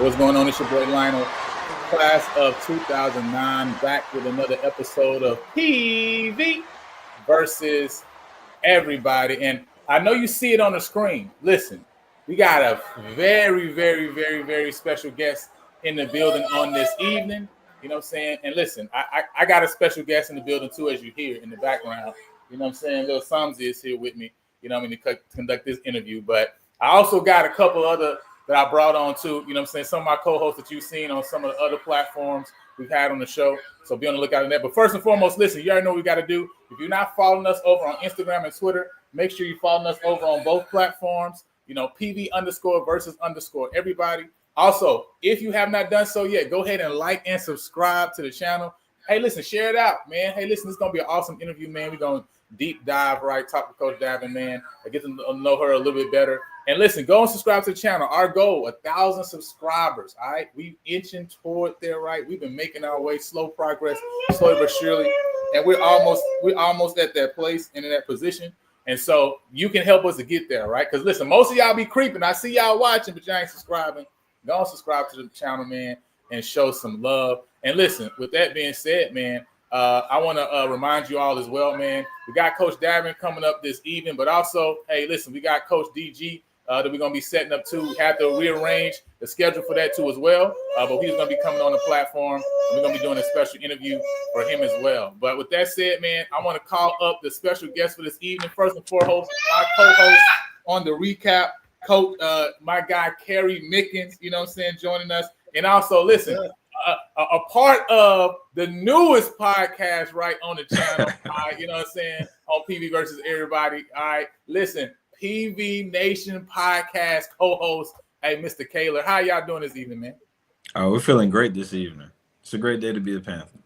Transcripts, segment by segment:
What's going on? It's your boy Lionel, class of 2009, back with another episode of PV versus everybody. And I know you see it on the screen. Listen, we got a very special guest in the building on this evening. You know what I'm saying? And listen, I got a special guest in the building too, as you hear in the background. You know what I'm saying? Little Samzi is here with me, you know what I mean, to conduct this interview. But I also got a couple other that I brought on too. You know what I'm saying? Some of my co-hosts that you've seen on some of the other platforms we've had on the show. So be on the lookout for that. But first and foremost, listen, you already know what we got to do. If you're not following us over on Instagram and Twitter, make sure you're following us over on both platforms. You know, PV underscore versus underscore everybody. Also, if you have not done so yet, go ahead and like and subscribe to the channel. Hey, listen, share it out, man. Hey, listen, this is going to be an awesome interview, man. We're going to deep dive, right? Talk to Coach Davin, man. I get to know her a little bit better. And listen, go and subscribe to the channel. Our goal, 1,000 subscribers, all right? We inching toward there, right? We've been making our way, slow progress, slowly but surely. And we're almost at that place and in that position. And so you can help us to get there, right? Because listen, most of y'all be creeping. I see y'all watching, but y'all ain't subscribing. Go and subscribe to the channel, man, and show some love. And listen, with that being said, man, I want to remind you all as well, man. We got Coach Davin coming up this evening, but also, hey, listen, we got Coach DG that we're going to be setting up too. We have to rearrange the schedule for that too as well. But he's going to be coming on the platform, and we're going to be doing a special interview for him as well. But with that said, man, I want to call up the special guest for this evening. First and foremost, our co-host on the recap, Coach, my guy, Kerry Mickens, you know what I'm saying, joining us. And also, listen, a part of the newest podcast right on the channel, you know what I'm saying, on PV versus everybody. All right, listen, PV Nation podcast co-host, hey, Mr. Kaler, how y'all doing this evening, man? Oh, we're feeling great this evening. It's a great day to be a Panther.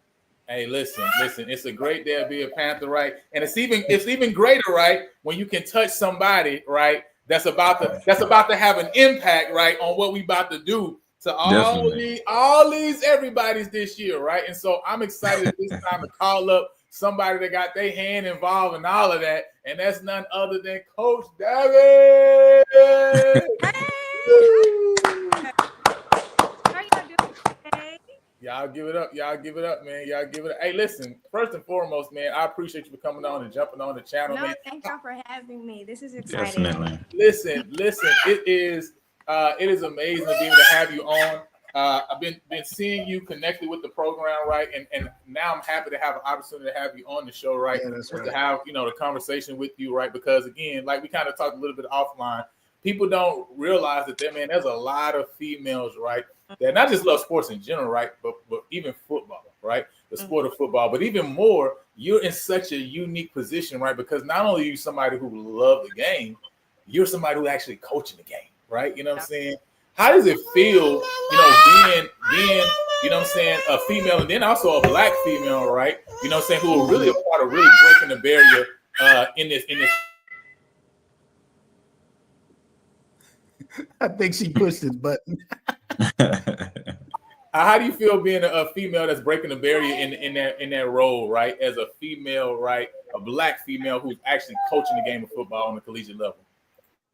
Hey, listen, it's a great day to be a Panther, right? And it's even greater, right, when you can touch somebody, right, that's about to have an impact, right, on what we about to do to all these everybody's this year, right? And so I'm excited at this time to call up somebody that got their hand involved in all of that, and that's none other than Coach Davin. Y'all give it up, man. Y'all give it up. Hey, listen, first and foremost, man, I appreciate you for coming on and jumping on the channel, man. Thank y'all for having me. This is exciting. Definitely. Listen, it is amazing to be able to have you on. I've been seeing you connected with the program, right? And now I'm happy to have an opportunity to have you on the show, right? Yeah, that's right. To have, the conversation with you, right? Because again, like we kind of talked a little bit offline, people don't realize that there's a lot of females, right? That not just love sports in general, right? But even football, right? The sport of football. But even more, you're in such a unique position, right? Because not only are you somebody who love the game, you're somebody who actually coaching the game, right? You know what I'm saying? How does it feel, being, you know what I'm saying, a female and then also a black female, right? You know what I'm saying, who are really a part of really breaking the barrier in this. I think she pushed his button. How do you feel being a female that's breaking the barrier in that role, right? As a female, right? A black female who's actually coaching the game of football on the collegiate level.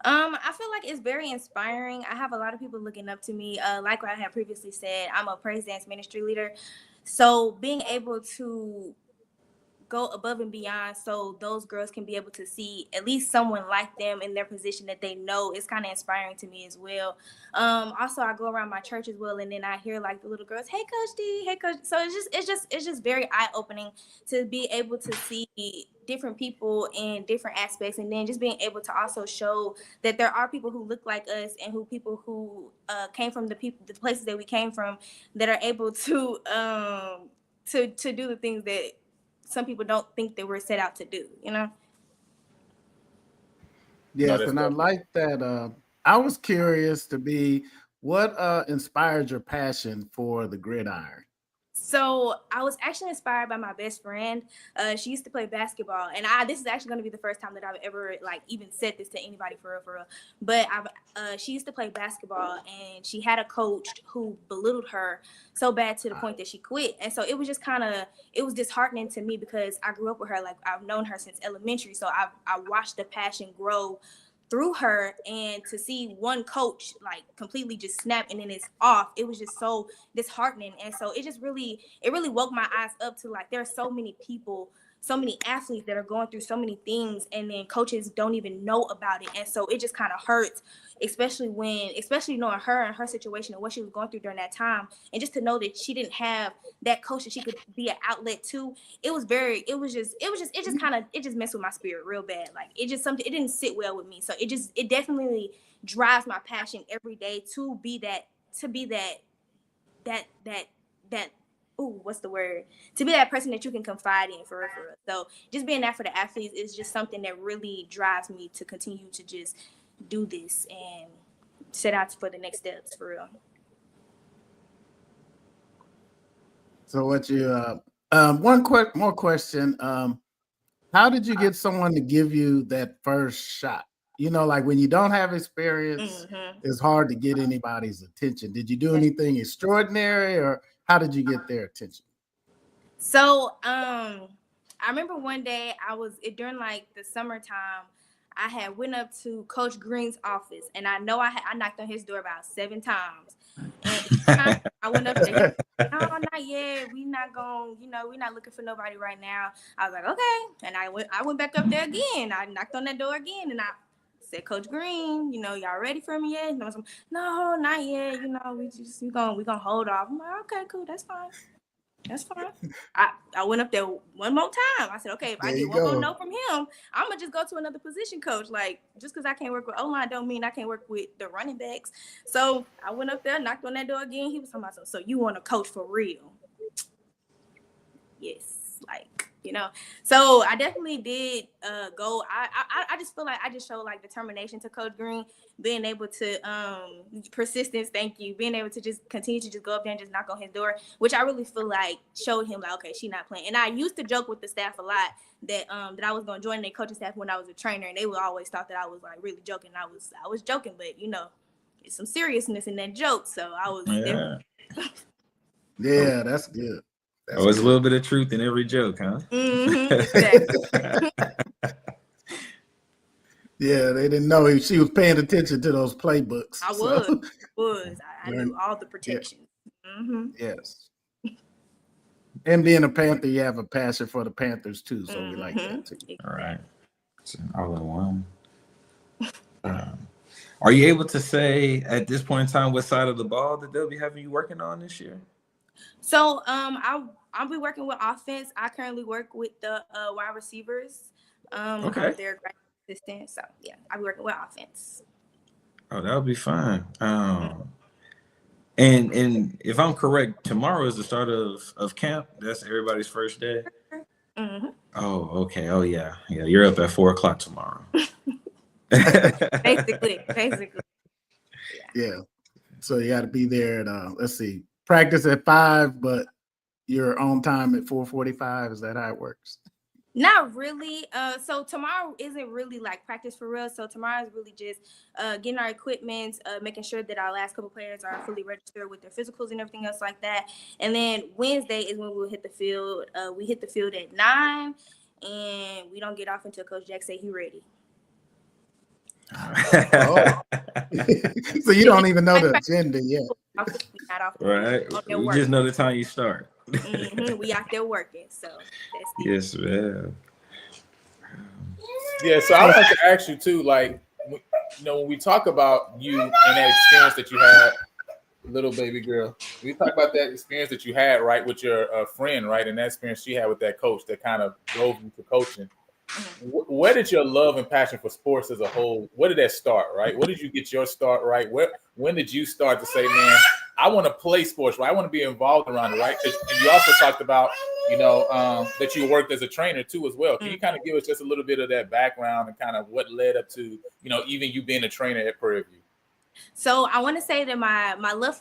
I feel like it's very inspiring. I have a lot of people looking up to me. Like what I had previously said, I'm a praise dance ministry leader. So being able to go above and beyond so those girls can be able to see at least someone like them in their position that they know is kind of inspiring to me as well. Also, I go around my church as well, and then I hear like the little girls, "Hey, Coach D, hey, Coach." So it's just very eye-opening to be able to see different people in different aspects, and then just being able to also show that there are people who look like us and people who came from the places that we came from that are able to do the things that some people don't think that we're set out to do, Yes, and I like that. I was curious to be what inspired your passion for the gridiron. So I was actually inspired by my best friend. She used to play basketball, and this is actually going to be the first time that I've ever even said this to anybody for real. But she used to play basketball, and she had a coach who belittled her so bad to the point that she quit. And so it was just it was disheartening to me because I grew up with her. Like I've known her since elementary, so I watched the passion grow through her, and to see one coach like completely just snap and then it's off, it was just so disheartening. And so it really woke my eyes up to like there are so many people, so many athletes that are going through so many things, and then coaches don't even know about it. And so it just kind of hurts, especially knowing her and her situation and what she was going through during that time. And just to know that she didn't have that coach that she could be an outlet to, it just messed with my spirit real bad. Like it didn't sit well with me. So it definitely drives my passion every day to be that what's the word? To be that person that you can confide in for real. So just being that for the athletes is just something that really drives me to continue to just do this and set out for the next steps for real. So what you one more question. How did you get someone to give you that first shot? You know, like when you don't have experience, it's hard to get anybody's attention. Did you do anything extraordinary, or how did you get their attention? So I remember one day during like the summertime, I had went up to Coach Green's office, and I know I knocked on his door about 7 times. And each time I went up there, no, not yet. We're not looking for nobody right now. I was like, okay. And I went back up there again. I knocked on that door again, and I said, Coach Green, y'all ready for me yet? And I was like, no, not yet. We're gonna hold off. I'm like, okay, cool, that's fine. That's fine. I went up there one more time. I said, okay, if I get one more no from him, I'm going to just go to another position coach. Like, just because I can't work with O-line don't mean I can't work with the running backs. So I went up there, knocked on that door again. He was talking about, so you want to coach for real? Yes. So I definitely did go. I just feel like I just showed like determination to Coach Green, being able to persistence. Thank you. Being able to just continue to just go up there and just knock on his door, which I really feel like showed him like, okay, she's not playing. And I used to joke with the staff a lot that I was going to join their coaching staff when I was a trainer, and they would always thought that I was like really joking. I was joking, but it's some seriousness in that joke. So I was Yeah, that's good. Always a little bit of truth in every joke, huh? Exactly. Yeah, they didn't know she was paying attention to those playbooks. I knew all the protections. Yeah. Yes. And being a Panther, you have a passion for the Panthers too, so we like that too. All right. So, all in one. Are you able to say at this point in time what side of the ball that they'll be having you working on this year? So I'll be working with offense. I currently work with the wide receivers. Okay. I'm their graduate assistant. So yeah, I'll be working with offense. Oh, that'll be fine. And if I'm correct, tomorrow is the start of camp. That's everybody's first day. Mm-hmm. Oh, okay. Oh yeah. Yeah, you're up at 4:00 tomorrow. Basically. Yeah. So you got to be there at let's see, practice at 5, but you're on time at 4:45. Is that how it works? Not really. So tomorrow isn't really like practice for real. So tomorrow is really just getting our equipment, making sure that our last couple players are fully registered with their physicals and everything else like that. And then Wednesday is when we'll hit the field. We hit the field at 9, and we don't get off until Coach Jack say he ready. Oh. So you don't even know the agenda yet. Right. We just know the time you start. We out there working. So that's it. Yes, man. Yeah, so I would like to ask you too, like, when we talk about you and that experience that you had, little baby girl, we talk about that experience that you had, right, with your friend, right, and that experience she had with that coach that kind of drove you to coaching. Where did your love and passion for sports as a whole, where did that start, right? Where did you get your start, right? When did you start to say, man, I want to play sports, right? I want to be involved around it, right? And you also talked about, that you worked as a trainer too as well. Can you kind of give us just a little bit of that background and kind of what led up to, even you being a trainer at Prairie View? So I want to say that my love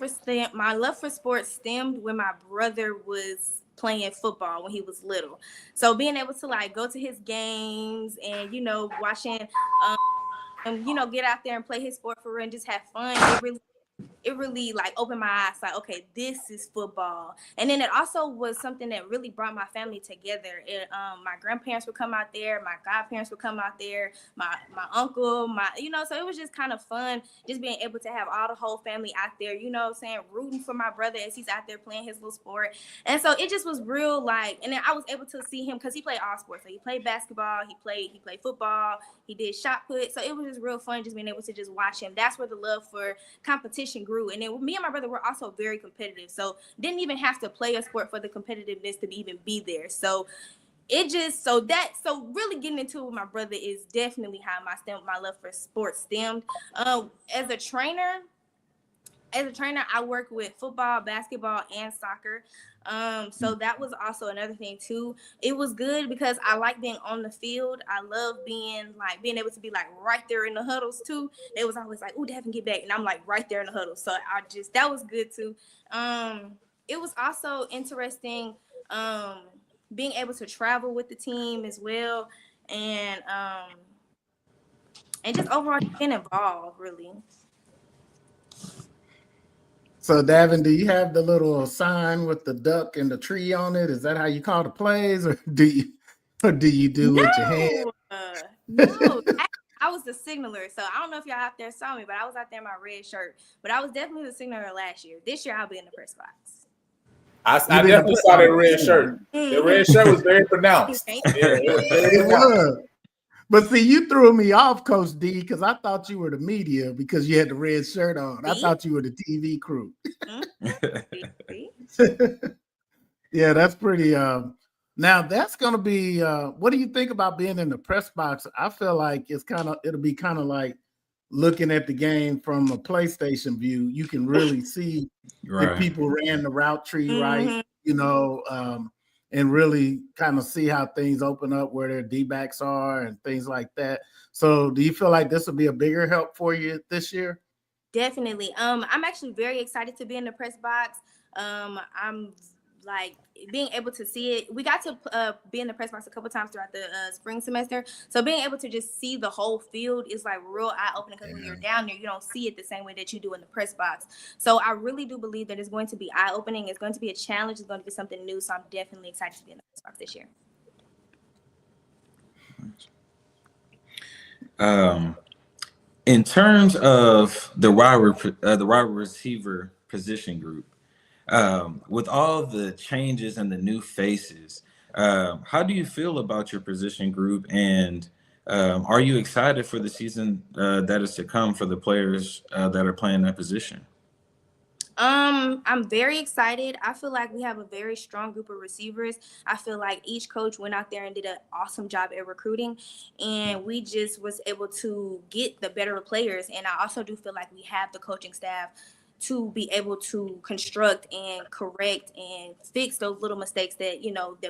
for sports stemmed when my brother was playing football when he was little. So being able to like go to his games and watching him get out there and play his sport for real and just have fun, like opened my eyes, like, okay, this is football. And then it also was something that really brought my family together. My grandparents would come out there, my godparents would come out there, my uncle, so it was just kind of fun just being able to have all the whole family out there, saying, rooting for my brother as he's out there playing his little sport. And so it just was real, like, and then I was able to see him because he played all sports. So he played basketball, he played football, he did shot put. So it was just real fun just being able to just watch him. That's where the love for competition grew. And then me and my brother were also very competitive. So didn't even have to play a sport for the competitiveness to even be there. So really getting into it with my brother is definitely how my love for sports stemmed. As a trainer, I work with football, basketball, and soccer. So that was also another thing too. It was good because I like being on the field. I love being able to be like right there in the huddles too. It was always like, "Ooh, Devin, get back," and I'm like right there in the huddle. So that was good too. It was also interesting being able to travel with the team as well, and just overall getting involved really. So, Davin, do you have the little sign with the duck and the tree on it? Is that how you call the plays, or do you do with your hand? No. I was the signaler, so I don't know if y'all out there saw me, but I was out there in my red shirt. But I was definitely the signaler last year. This year, I'll be in the press box. I definitely saw that red shirt. The red shirt was very pronounced. It was. But see, you threw me off, Coach D, because I thought you were the media because you had the red shirt on. I thought you were the TV crew. Yeah, that's pretty. Now that's going to be. What do you think about being in the press box? I feel like it'll be kind of like looking at the game from a PlayStation view. You can really see if people ran the route tree right, and really kind of see how things open up where their D-backs are and things like that. So do you feel like this will be a bigger help for you this year? Definitely. I'm actually very excited to be in the press box. I'm like being able to see it. We got to be in the press box a couple times throughout the spring semester. So being able to just see the whole field is like real eye-opening because when you're down there, you don't see it the same way that you do in the press box. So I really do believe that it's going to be eye-opening. It's going to be a challenge. It's going to be something new. So I'm definitely excited to be in the press box this year. In terms of the wide receiver position group, with all the changes and the new faces, how do you feel about your position group? And are you excited for the season that is to come for the players that are playing that position? I'm very excited. I feel like we have a very strong group of receivers. I feel like each coach went out there and did an awesome job at recruiting, and we just was able to get the better players. And I also do feel like we have the coaching staff to be able to construct and correct and fix those little mistakes that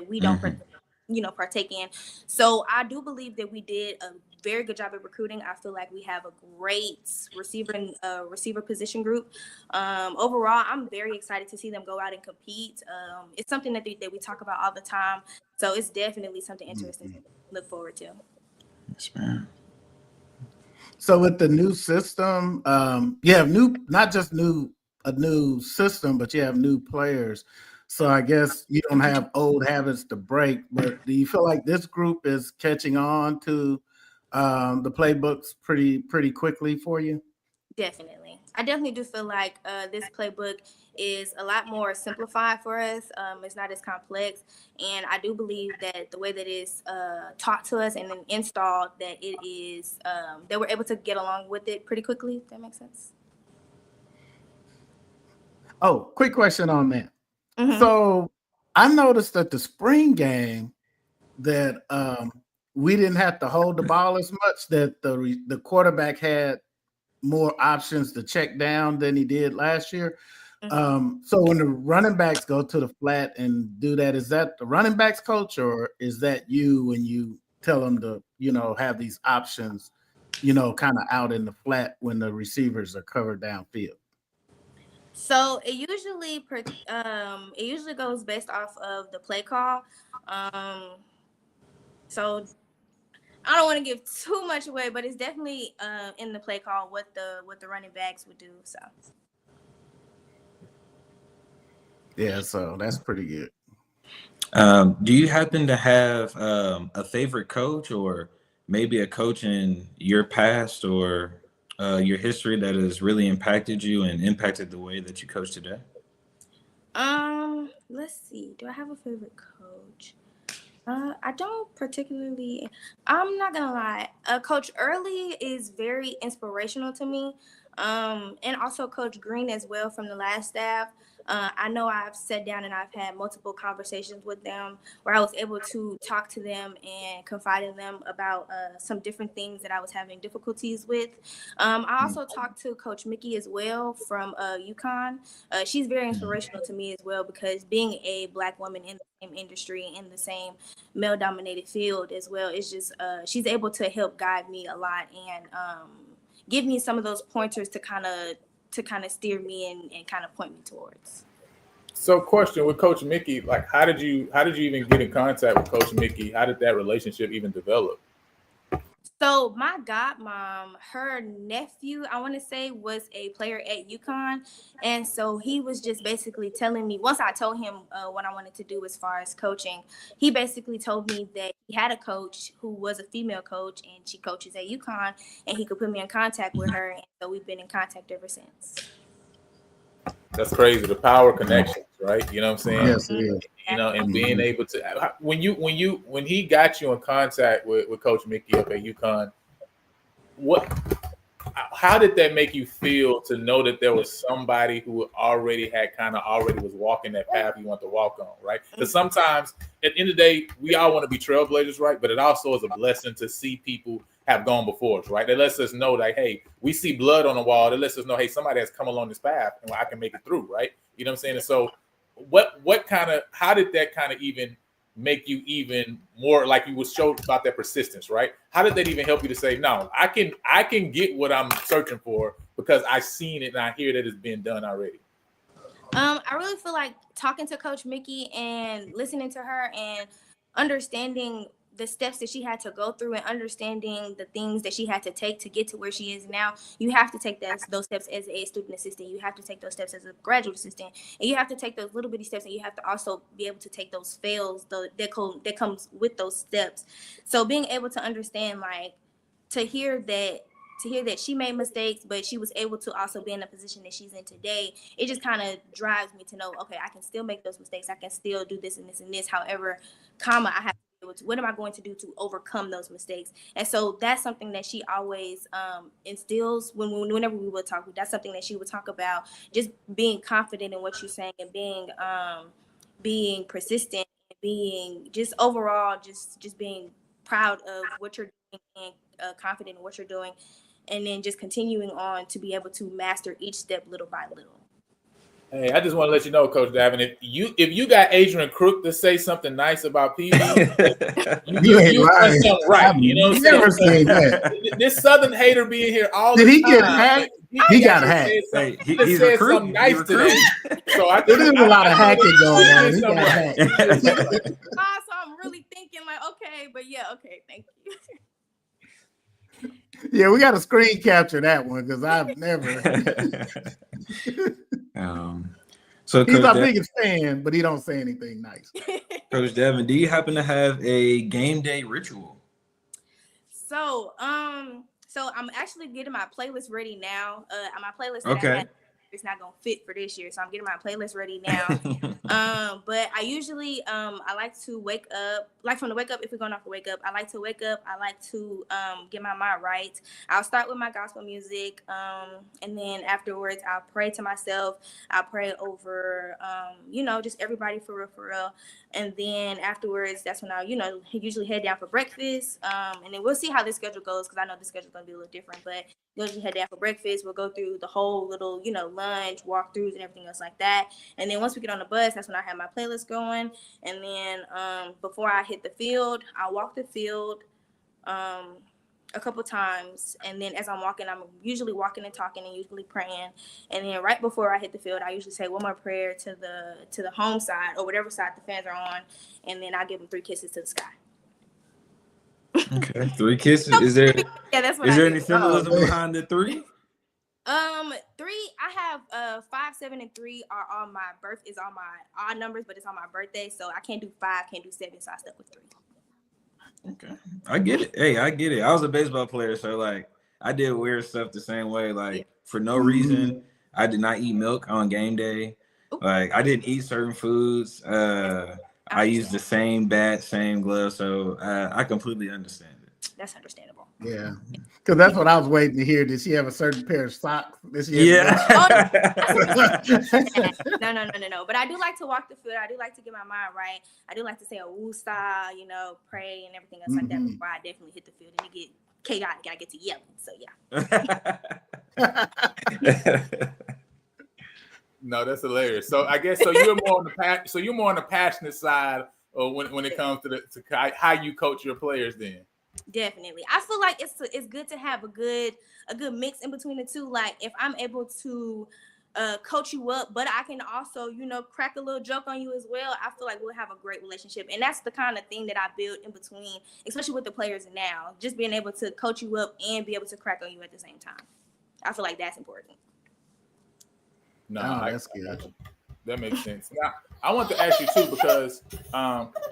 we don't partake in. So I do believe that we did a very good job at recruiting. I feel like we have a great receiver position group. Overall, I'm very excited to see them go out and compete. It's something that we talk about all the time. So it's definitely something interesting to look forward to. Yes, ma'am. So with the new system, you have not just a new system, but you have new players. So I guess you don't have old habits to break. But do you feel like this group is catching on to the playbooks pretty quickly for you? Definitely. I definitely do feel like this playbook is a lot more simplified for us. It's not as complex. And I do believe that the way that it's taught to us and then installed, that it is, that we're able to get along with it pretty quickly. If that makes sense. Oh, quick question on that. Mm-hmm. So I noticed that the spring game that we didn't have to hold the ball as much, that the quarterback had more options to check down than he did last year. So when the running backs go to the flat and do that, is that the running backs coach, or is that you when you tell them to, have these options, kind of out in the flat when the receivers are covered downfield? So it usually goes based off of the play call. So I don't want to give too much away, but it's definitely in the play call what the running backs would do. So Yeah, so that's pretty good. Do you happen to have a favorite coach, or maybe a coach in your past or your history that has really impacted you and impacted the way that you coach today? Let's see. Do I have a favorite coach? I don't particularly. I'm not gonna lie. Coach Early is very inspirational to me. And also Coach Green as well from the last staff. I know I've sat down and I've had multiple conversations with them where I was able to talk to them and confide in them about some different things that I was having difficulties with. I also talked to Coach Mickey as well from UConn. She's very inspirational to me as well because being a Black woman in the same industry, in the same male-dominated field as well, it's just she's able to help guide me a lot and give me some of those pointers to kind of steer me and kind of point me towards. So, question with Coach Mickey, like, how did you even get in contact with Coach Mickey? How did that relationship even develop? So my godmom, her nephew, I want to say, was a player at UConn. And so he was just basically telling me, once I told him what I wanted to do as far as coaching, he basically told me that he had a coach who was a female coach and she coaches at UConn and he could put me in contact with her. And so we've been in contact ever since. That's crazy. The power of connections, right? You know what I'm saying? Yes, it is. You know, and being able to when he got you in contact with Coach Mickey up at UConn, how did that make you feel to know that there was somebody who already was walking that path you want to walk on, right? Because sometimes at the end of the day, we all want to be trailblazers, right? But it also is a blessing to see people have gone before us, right? That lets us know that, hey, we see blood on the wall. That lets us know, hey, somebody has come along this path and I can make it through, right? You know what I'm saying? And so how did that kind of even make you even more, like you was showed about that persistence, right? How did that even help you to say, no, I can get what I'm searching for because I've seen it and I hear that it's been done already? I really feel like talking to Coach Mickey and listening to her and understanding the steps that she had to go through and understanding the things that she had to take to get to where she is now. You have to take those steps as a student assistant. You have to take those steps as a graduate assistant. And you have to take those little bitty steps and you have to also be able to take those fails that comes with those steps. So being able to understand, like, to hear that she made mistakes, but she was able to also be in the position that she's in today, it just kind of drives me to know, okay, I can still make those mistakes. I can still do this and this and this. However, I have to be able to, what am I going to do to overcome those mistakes? And so that's something that she always instills whenever we would talk. That's something that she would talk about, just being confident in what you're saying and being persistent and being just overall, just being proud of what you're doing and confident in what you're doing. And then just continuing on to be able to master each step little by little. Hey, I just want to let you know, Coach Davin, if you got Adrian Crook to say something nice about PV, you ain't done something right. You know what I'm saying? That. This Southern hater being here all the time. Did he get hacked? He got hacked. He said something nice today. So I think there's a lot of hacking going on. He got hacked. So I'm really thinking like, okay, but yeah, okay, thank you. Yeah, we got to screen capture that one because I've never. So he's our biggest fan, but he don't say anything nice. Coach Devin, do you happen to have a game day ritual? So I'm actually getting my playlist ready now. My playlist it's not gonna fit for this year, so I'm getting my playlist ready now. But I usually I like to wake up, like from the wake up, if we're going off the wake up, I like to wake up, I like to get my mind right. I'll start with my gospel music, and then afterwards I'll pray to myself. I'll pray over just everybody for real. And then afterwards, that's when I'll usually head down for breakfast. And then we'll see how this schedule goes, because I know the schedule's gonna be a little different, but usually head down for breakfast. We'll go through the whole little, lunch, walkthroughs and everything else like that. And then once we get on the bus, that's when I have my playlist going. And then before I hit the field, I'll walk the field a couple times. And then as I'm walking, I'm usually walking and talking and usually praying. And then right before I hit the field, I usually say one more prayer to the home side or whatever side the fans are on. And then I give them 3 kisses to the sky. Okay, 3 kisses. Is there that's what is there any symbolism behind the 3? Three. I have 5, 7, and 3 are on my birth is on my odd numbers, but it's on my birthday, so I can't do 5, can't do 7, so I stuck with 3. Okay, I get it. Hey, I get it. I was a baseball player, so like I did weird stuff the same way. Like for no reason, I did not eat milk on game day. Like I didn't eat certain foods. I used the same bat, same glove, so I completely understand it. That's understandable. Yeah, because that's what I was waiting to hear. Did she have a certain pair of socks? Yeah. No. But I do like to walk the field. I do like to get my mind right. I do like to say a woosah, pray and everything else like that before I definitely hit the field and get chaotic. I get to yelling. So yeah. No, that's hilarious. So I guess you're more on the passionate side when it comes to how you coach your players then. Definitely. I feel like it's good to have a good mix in between the two. Like if I'm able to coach you up, but I can also, crack a little joke on you as well, I feel like we'll have a great relationship. And that's the kind of thing that I build in between, especially with the players now, just being able to coach you up and be able to crack on you at the same time. I feel like that's important. No, that's good. That makes sense. Now, I want to ask you too, because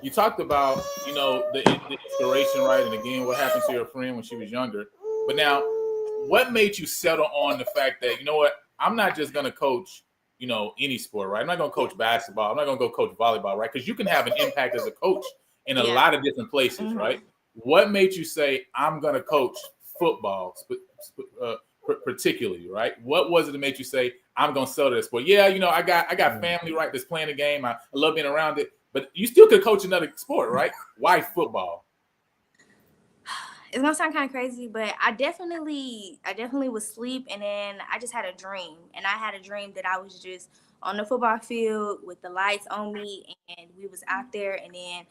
you talked about, the inspiration, right? And again, what happened to your friend when she was younger. But now, what made you settle on the fact that, I'm not just going to coach, any sport, right? I'm not going to coach basketball. I'm not going to go coach volleyball, right? Because you can have an impact as a coach in a lot of different places, right? What made you say, I'm going to coach football particularly, right? What was it that made you say, I'm gonna sell this? But yeah, I got family, right, that's playing the game. I love being around it, but you still could coach another sport, right? Why football? It's gonna sound kind of crazy, but I definitely was asleep, and then I just had a dream, and I had a dream that I was just on the football field with the lights on me, and we was out there, and then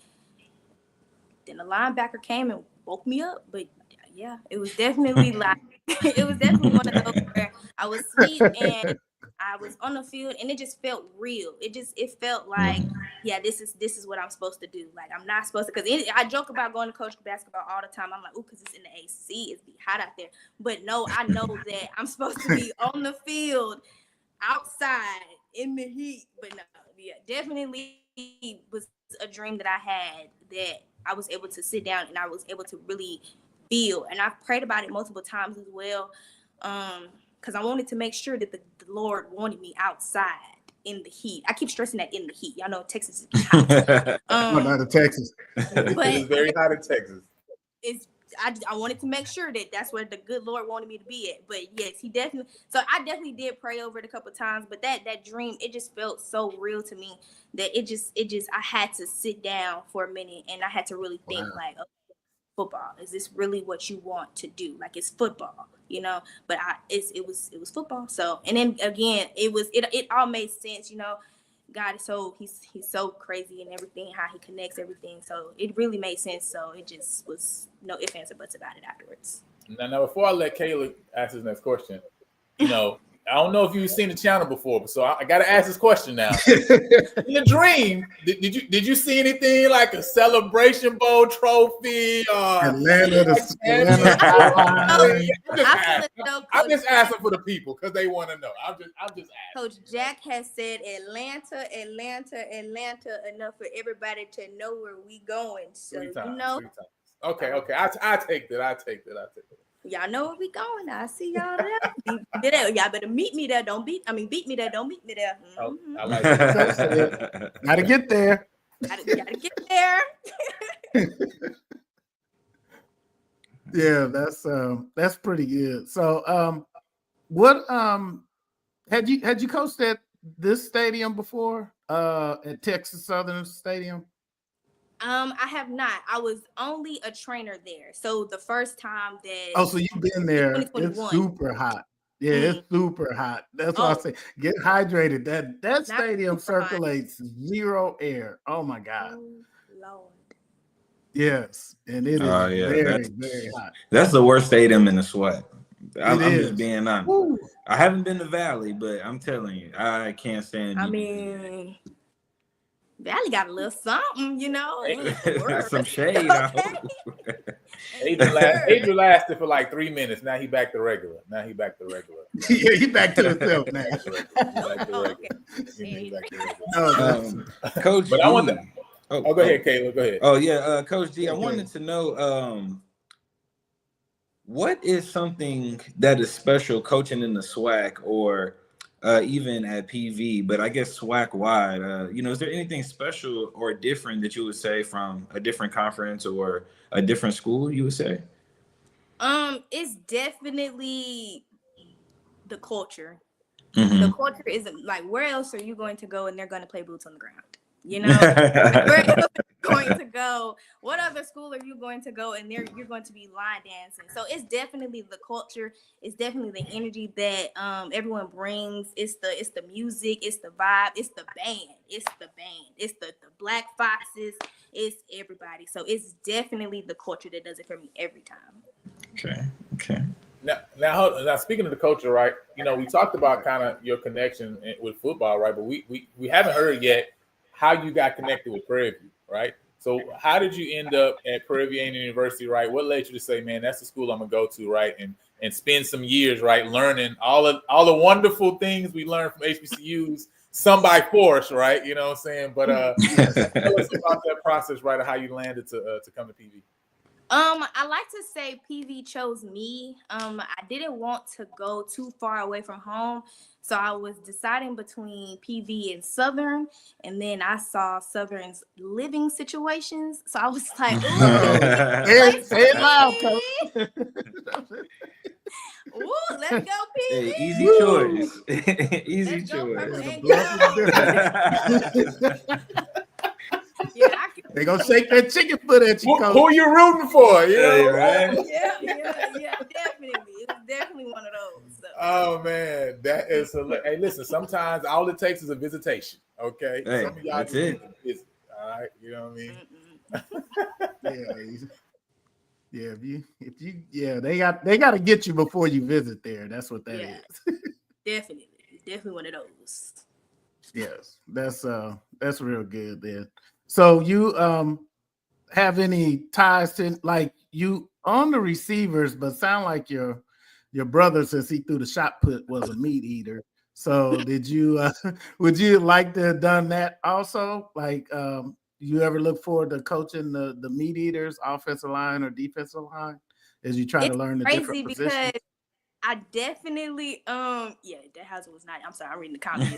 the linebacker came and woke me up. But yeah, it was definitely like it was definitely one of those where I was asleep and I was on the field, and it just felt real. It felt like, yeah, this is what I'm supposed to do. Like I'm not supposed to, because I joke about going to coach basketball all the time. I'm like, because it's in the AC, it's be hot out there. But no, I know that I'm supposed to be on the field, outside in the heat. But no, yeah, definitely was a dream that I had that I was able to sit down and I was able to really feel. And I've prayed about it multiple times as well, because I wanted to make sure that the Lord wanted me outside in the heat. I keep stressing that in the heat. Y'all know Texas is hot. Not in Texas. But it's very hot in Texas. I wanted to make sure that that's where the good Lord wanted me to be at. But yes, he definitely. So I definitely did pray over it a couple of times. But that dream, it just felt so real to me that it just I had to sit down for a minute and I had to really think like, okay, football, is this really what you want to do? Like it's football, But it was football. So, and then again, it all made sense, God is he's so crazy and everything, how he connects everything. So it really made sense. So it just was no ifs, ands, or buts about it afterwards. Now, before I let Kayla ask his next question, I don't know if you've seen the channel before, but so I got to ask this question now. In the dream, did you see anything like a Celebration Bowl trophy? Atlanta. I'm just asking for the people because they want to know. I'm just asking. Coach Jack has said Atlanta enough for everybody to know where we going. So 3 times. Okay. I take that. Y'all know where we going. I see y'all there. Y'all better meet me there. Beat me there. Don't meet me there. Oh, I like it. Gotta get there. Gotta get there. Yeah, that's pretty good. So, what had you coached at this stadium before? At Texas Southern Stadium? I have not. I was only a trainer there. So the first time that so you've been there. It's super hot. Yeah, it's super hot. That's why I say get hydrated. That stadium circulates zero air. Oh my God. Oh, Lord. Yes, and it is very hot. That's the worst stadium in the sweat. I'm just being honest. Woo. I haven't been to Valley, but I'm telling you, I can't stand. Valley got a little something, you know. A little Some shade. I Okay. hope. Adrian lasted for like 3 minutes. Now he back to regular. Yeah, he back to himself now. Coach But G. I want to. Oh, go ahead, Caleb. Go ahead. Oh yeah, Coach G. I wanted to know what is something that is special coaching in the SWAC or even at PV, but I guess SWAC wide. Is there anything special or different that you would say from a different conference or a different school? You would say? It's definitely the culture. Mm-hmm. The culture isn't like, where else are you going to go and they're going to play boots on the ground? You know, where else are you going to go? What other school are you going to go and you're going to be line dancing? So it's definitely the culture. It's definitely the energy that everyone brings. It's the music. It's the vibe. It's the band. It's the Black Foxes. It's everybody. So it's definitely the culture that does it for me every time. Okay. Now, speaking of the culture, right? We talked about kind of your connection with football, right? But we haven't heard yet how you got connected with Prairie, right? So how did you end up at Prairie University, right? What led you to say, man, that's the school I'm gonna go to, right? And spend some years, right, learning all the wonderful things we learned from HBCUs, some by force, right? You know what I'm saying? But tell us about that process, right, of how you landed to come to PV. I like to say PV chose me. I didn't want to go too far away from home, so I was deciding between PV and Southern, and then I saw Southern's living situations, so I was like, "Ooh, say it loud, Coach." Ooh, let's go, PV. Hey, easy choice. Easy Let's choice. Yeah, they gonna shake that chicken foot at you, Coach. Who you rooting for? You know? Hey, right? Yeah, definitely. It was definitely one of those. So. Oh man, that is hilarious. Hey, listen, sometimes all it takes is a visitation. Okay, hey, some of y'all that's just it. need to visit. All right, you know what I mean? They got to get you before you visit there. That's what that is. Definitely one of those. Yes, that's real good then. So you have any ties to, like, you on the receivers, but sound like your brother, since he threw the shot put, was a meat eater. So did you would you like to have done that also? Like you ever look forward to coaching the meat eaters, offensive line or defensive line, as you try to learn the different positions? Because I definitely that house was not. I'm sorry, I'm reading the comments.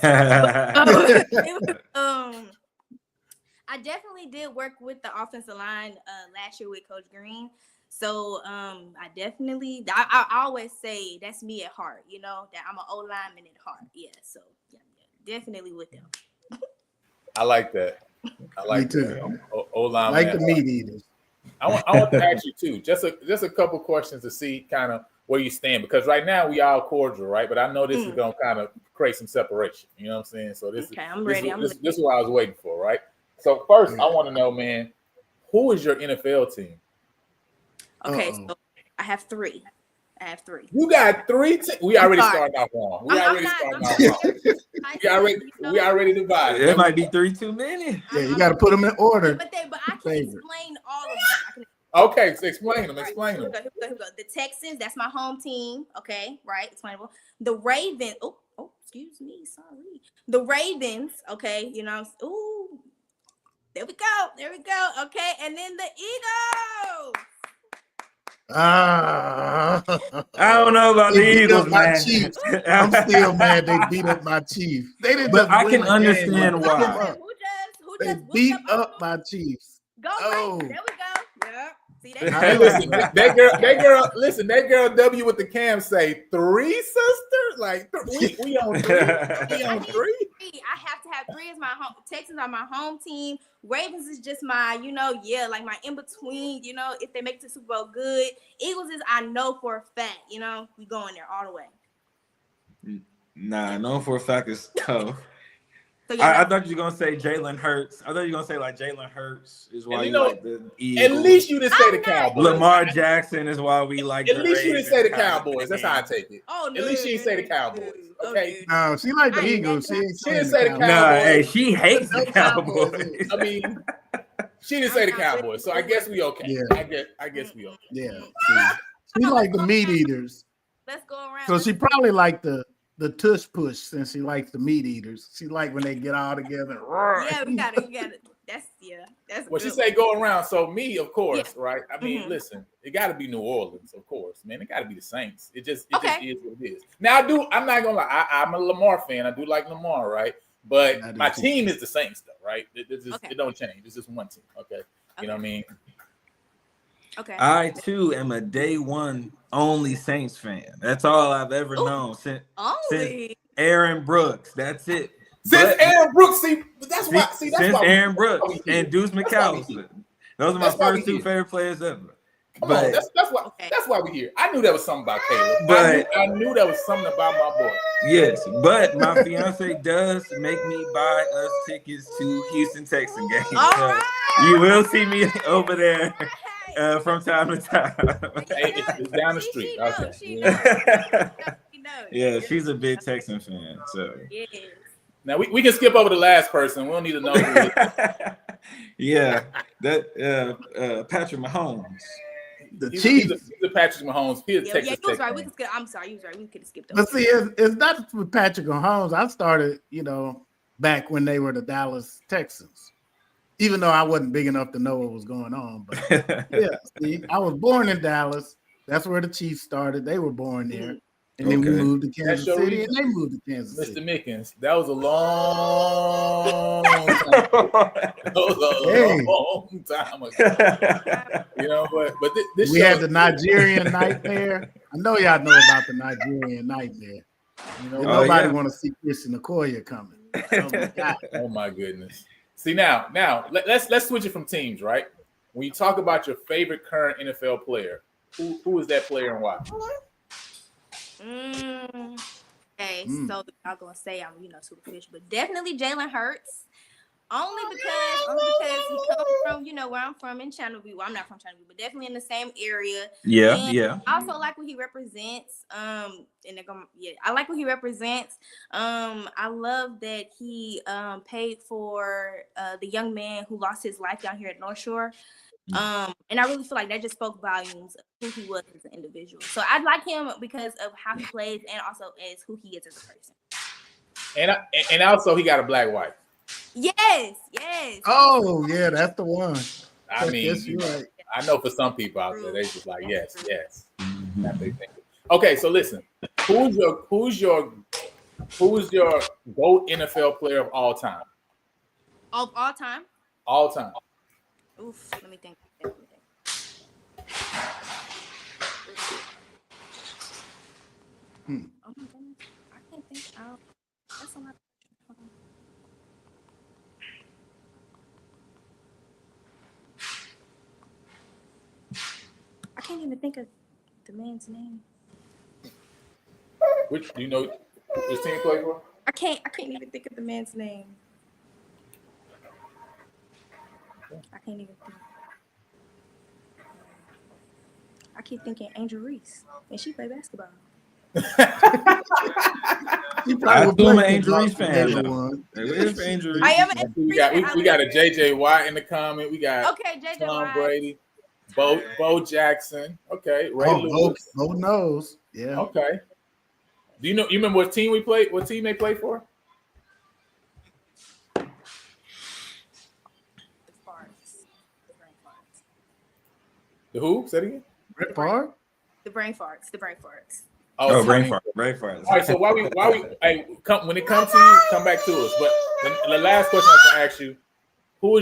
I definitely did work with the offensive line last year with Coach Green. So I definitely, I always say that's me at heart, that I'm an O-lineman at heart. Yeah, so yeah, definitely with them. I like that. I like me too. that. O-lineman like the meat eaters. I want to ask you too, just a couple questions to see kind of where you stand, because right now we all cordial, right? But I know this is gonna kind of create some separation. You know what I'm saying? So I'm ready. This is what I was waiting for, right? So first, I want to know, man, who is your NFL team? Okay, so I have three. You got 3 teams. We already starting off wrong. We already divided. It might be 3 too many. Yeah, you got to put them in order. But I can explain all of them. Okay, so explain them. Here we go. The Texans, that's my home team. Okay, right, explainable. The Ravens. Oh, excuse me, sorry. The Ravens. Okay, there we go. Okay, and then the Eagles. I don't know about the Eagles, man. I'm still mad they beat up my Chiefs. They didn't. But I can understand why. They beat up my Chiefs. Go right. There we go. Yeah. See that girl. Listen, that girl W with the cam say 3 sisters. Like we on 3. We on 3. I have to have 3 as my home. Texans are my home team. Ravens is just my, like my in between. If they make it to Super Bowl, good. Eagles is I know for a fact. We going there all the way. Nah, know for a fact is tough. So I thought you were gonna say Jalen Hurts. I thought you were gonna say like Jalen Hurts is why And you you know, like the Eagles. at least you didn't say the I'm not- Cowboys. Lamar Jackson is why we like At the least you Ravens. didn't say the kind of Cowboys. That's how I thing. take it. Oh no! At least she didn't say the Cowboys. Okay. No, she like the I ain't Eagles. She that- ain't She saying didn't the say the Cowboys. Nah, Cowboys. hey, she hates the No Cowboys. Cowboys. I mean, she didn't say the I'm not with Cowboys, it. so I guess we okay. Yeah. I guess we okay. Yeah. See. She like the meat eaters. Let's go around. So she probably like the tush push since she likes the meat eaters. She like when they get all together. Yeah, we got it. That's That's Well, she good. say go around. So me, of course, Yeah. right? I mean, Mhm. listen, it got to be New Orleans, of course, man. It got to be the Saints. It just Okay. is what it is. Now I'm not gonna lie. I'm a Lamar fan. I do like Lamar, right? I But do my too. team is the Saints, though, right? Okay. It don't change. It's just one team, okay? You know what I mean? Okay. I too am a day one only Saints fan. That's all I've ever Ooh. known since Only. Aaron Brooks. That's it. Since But- Aaron Brooks, that's why. See, that's since why Aaron we Brooks here. and Deuce That's why we McAllister. Those are my That's why we first two here. favorite players ever. Come But on, that's why we here. I knew there was something about Caleb. But- I knew there was something about my boy. yes, but my fiance does make me buy us tickets to Houston Texan games. All So right. you will see me over there Hey, from time to time. Hey, it's down the street. She knows. Okay. She Yeah. knows. She knows. Yeah, she's a big Texan fan. So Yes. Now we can skip over the last person. We don't need to know. Who it is. yeah, that Patrick Mahomes. The He's Chiefs. a Patrick Mahomes. He's a Yeah, Texas you was Tech right. We fan. could skip. I'm sorry, you was right. We could have skipped over. But see, it's not with Patrick Mahomes. I started, back when they were the Dallas Texans, even though I wasn't big enough to know what was going on. But yeah, see, I was born in Dallas. That's where the Chiefs started. They were born there. And then we Okay. moved to Kansas your City, reason. and they moved to Kansas Mr. City. Mickens, that was a long time ago. You know, but this We show, had the Nigerian nightmare. I know y'all know about the Nigerian nightmare. you know, And Oh, nobody yeah. want to see Christian Okoye coming. Oh my God. oh my goodness. See now let's switch it from teams, right? When you talk about your favorite current NFL player, who is that player and why? Okay, so y'all gonna say I'm superficial, but definitely Jalen Hurts. Only because he comes from where I'm from in Channelview. Well, I'm not from Channelview, but definitely in the same area. Yeah, And yeah. I also like what he represents. I like what he represents. I love that he paid for the young man who lost his life down here at North Shore. And I really feel like that just spoke volumes of who he was as an individual. So I like him because of how he plays and also as who he is as a person. And also he got a black wife. Yes. Oh, yeah, that's the one. I mean, Yes, you're right. I know for some people out there, they just like yes. That's they think. Okay, so listen, who's your GOAT NFL player of all time? Of all time? All time. Oof, let me think. Oh my goodness. I can't think out. That's a lot. Hold on. I can't even think of the man's name. Which do you know which team he played for? I can't even think of the man's name. I can't even think. I keep thinking Angel Reese, and she played basketball. I do an Angel Reese fan. Where's Angel Reese? I am an we got a JJ Watt in the comment. We got JJ Tom Watt. Brady, Bo Jackson. Okay, Ray Oh, Lewis. Bo knows. Yeah. Okay. Do you remember what team we played? What team they played for? The farts. The brain farts. The who? Say it again. Brett Favre? The brain farts. Oh, sorry. brain fart. All right. So when it comes to you, come back to us. But the last question I was gonna ask you: who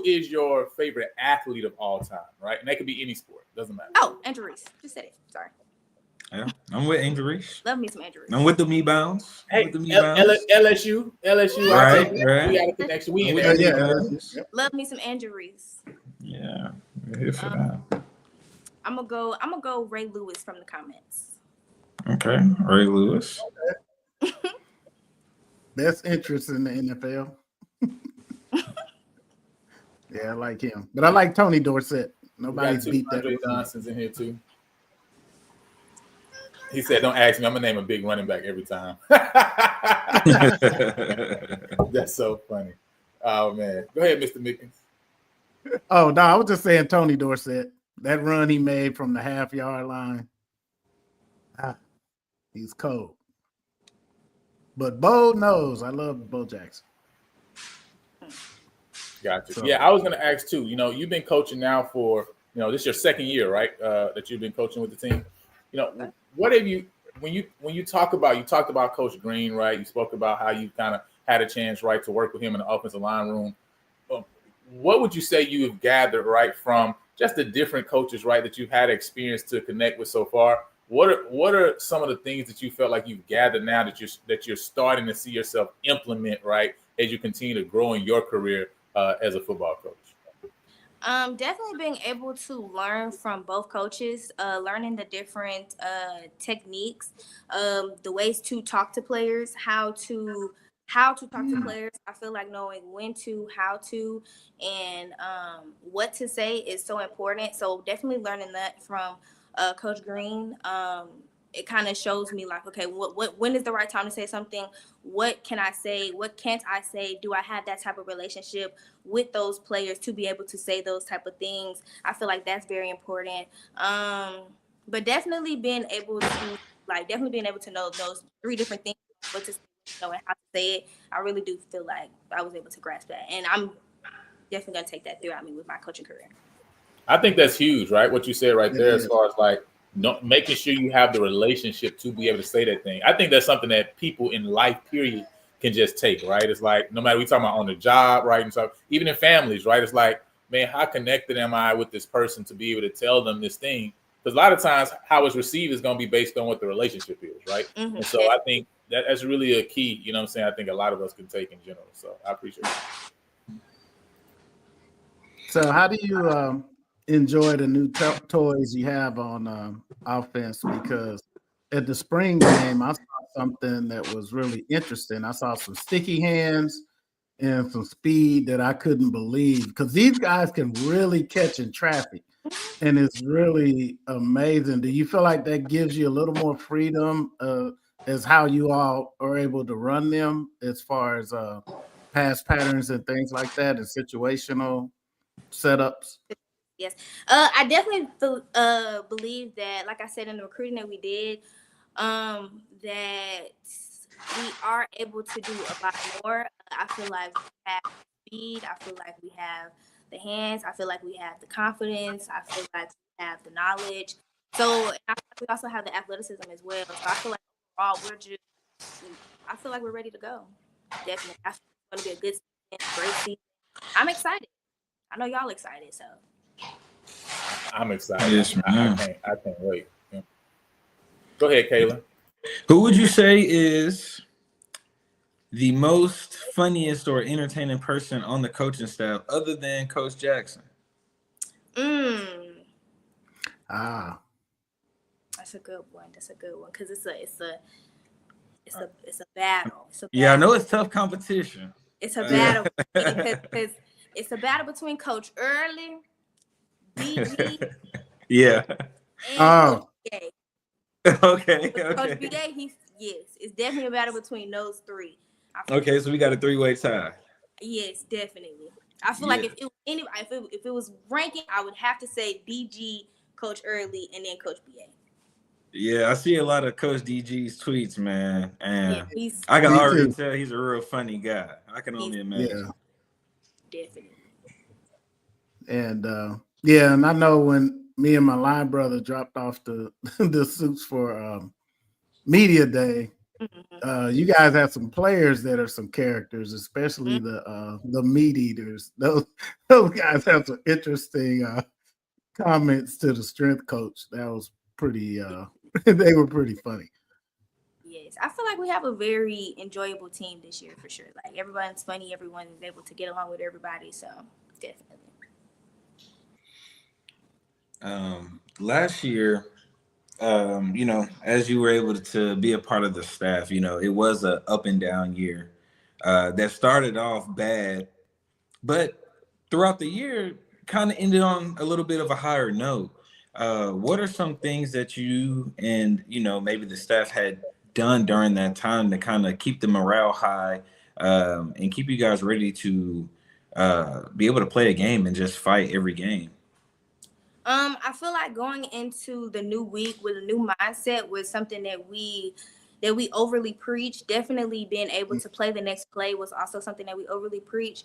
is your favorite athlete of all time? Right, and that could be any sport. Doesn't matter. Oh, Angel Reese. Just said it. Sorry. Yeah, I'm with Angel Reese. Love me some Angel Reese. I'm with the Me Bounds. Hey, with the Me Bounds. LSU. Right, I take it. right. We got a connection. We in With there. the Me Yeah. Bounds. Love me some Angel Reese. Yeah, we're here for that. I'm gonna go Ray Lewis from the comments. Okay, Ray Lewis. Best interest in the NFL. Yeah, I like him. But I like Tony Dorsett. We got Nobody's two beat that. Andre Johnsons in here too. He said, "Don't ask me. I'm gonna name a big running back every time." That's so funny. Oh man, go ahead, Mr. Mickens. Oh, no, I was just saying Tony Dorsett. That run he made from the half-yard line. He's cold. But Bo knows. I love Bo Jackson. Gotcha. So- Yeah, I was gonna ask too. You've been coaching now for this is your second year, right? That you've been coaching with the team. What have you when you talked about Coach Green, right? You spoke about how you kind of had a chance, right, to work with him in the offensive line room. What would you say you have gathered, right, from just the different coaches, right, that you've had experience to connect with so far? What are some of the things that you felt like you've gathered now that you're starting to see yourself implement, right, as you continue to grow in your career as a football coach? Definitely being able to learn from both coaches, learning the different techniques, the ways to talk to players, how to talk to players. I feel like knowing when to, how to, and what to say is so important. So definitely learning that from Coach Green. It kind of shows me like, okay, when is the right time to say something? What can I say? What can't I say? Do I have that type of relationship with those players to be able to say those type of things? I feel like that's very important. But definitely being able to know those three different things, what to say, and how to say it. I really do feel like I was able to grasp that, and I'm definitely gonna take that throughout me with my coaching career. I think that's huge, right? What you said right there, as far as like making sure you have the relationship to be able to say that thing. I think that's something that people in life, period, can just take, right? It's like no matter we talking about on the job, right, and so even in families, right? It's like, man, how connected am I with this person to be able to tell them this thing? Because a lot of times, how it's received is going to be based on what the relationship is, right? Mm-hmm. And so I think that's really a key. You know what I'm saying? I think a lot of us can take in general. So I appreciate it. So how do you enjoy the new toys you have on offense? Because at the spring game, I saw something that was really interesting. I saw some sticky hands and some speed that I couldn't believe, because these guys can really catch in traffic, and it's really amazing. Do you feel like that gives you a little more freedom as how you all are able to run them as far as pass patterns and things like that and situational setups? Yes. I definitely believe that, like I said in the recruiting that we did, that we are able to do a lot more. I feel like we have speed. I feel like we have the hands. I feel like we have the confidence. I feel like we have the knowledge. So I feel like we also have the athleticism as well. So I feel like overall I feel like we're ready to go. Definitely. I feel like it's going to be a good season, great season. I'm excited. I know y'all excited, so. I'm excited. Yes, man. I can't wait. Yeah. Go ahead, Kayla. Who would you say is the most funniest or entertaining person on the coaching staff other than Coach Jackson? That's a good one. Because it's a battle. Yeah, I know it's tough competition. It's a battle because it's a battle between Coach Early, BG, yeah, and Coach BA. Okay. Coach BA, it's definitely a battle between those three. Okay, so we got a 3-way tie. Yes, definitely. I feel like if it was ranking, I would have to say BG, Coach Early, and then Coach BA. Yeah, I see a lot of Coach DG's tweets, man, and Yeah, I can already tell he's a real funny guy. I can only imagine. Yeah, definitely. And and I know when me and my line brother dropped off the suits for media day, you guys have some players that are some characters, especially the meat eaters. Those guys have some interesting comments to the strength coach. That was pretty. They were pretty funny. Yes, I feel like we have a very enjoyable team this year for sure. Like everyone's funny, everyone is able to get along with everybody. So definitely. Last year, as you were able to be a part of the staff, it was a up and down year. that started off bad, but throughout the year kind of ended on a little bit of a higher note. What are some things that you and maybe the staff had done during that time to kind of keep the morale high, and keep you guys ready to be able to play a game and just fight every game? I feel like going into the new week with a new mindset was something that we overly preach. Definitely being able to play the next play was also something that we overly preach.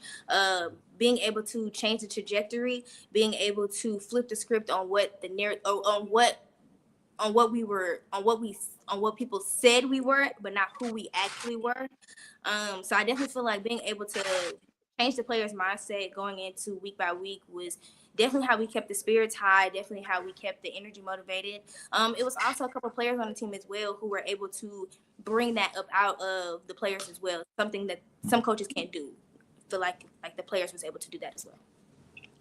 Being able to change the trajectory, being able to flip the script on what the narrative, on what we were, on what people said we were, but not who we actually were. So I definitely feel like being able to change the player's mindset going into week by week was definitely how we kept the spirits high, definitely how we kept the energy motivated. It was also a couple of players on the team as well who were able to bring that up out of the players as well, something that some coaches can't do. I feel like the players was able to do that as well.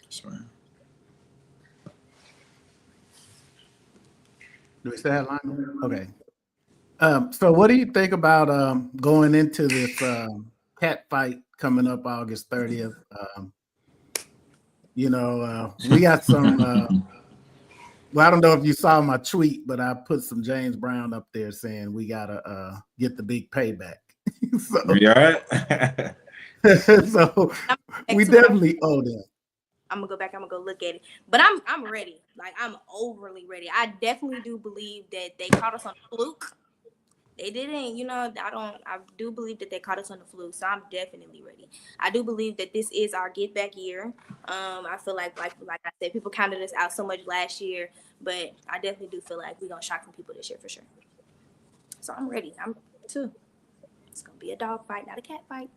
Sorry. Do we still have line? Okay. So what do you think about going into this cat fight coming up August 30th? We got some. Well, I don't know if you saw my tweet, but I put some James Brown up there saying we gotta get the big payback. So, You all right? so we definitely owe them. I'm gonna go back. I'm gonna go look at it. But I'm ready. Like, I'm overly ready. I definitely do believe that they caught us on a fluke. They didn't, I do believe that they caught us on the fluke. So I'm definitely ready. I do believe that this is our get back year. I feel like I said, people counted us out so much last year, but I definitely do feel like we're gonna shock some people this year for sure. So I'm ready. I'm too. It's gonna be a dog fight, not a cat fight.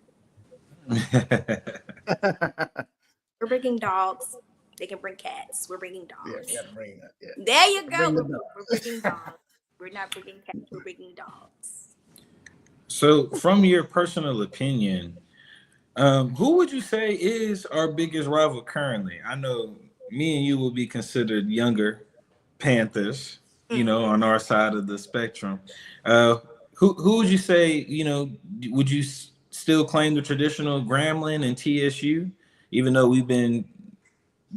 We're bringing dogs. They can bring cats. We're bringing dogs. Yeah, bring that. Yeah. There you go. We're bringing dogs. We're not bringing cats. We're bringing dogs. So, from your personal opinion, who would you say is our biggest rival currently? I know me and you will be considered younger Panthers, on our side of the spectrum. Who would you say, would you still claim the traditional Grambling and TSU, even though we've been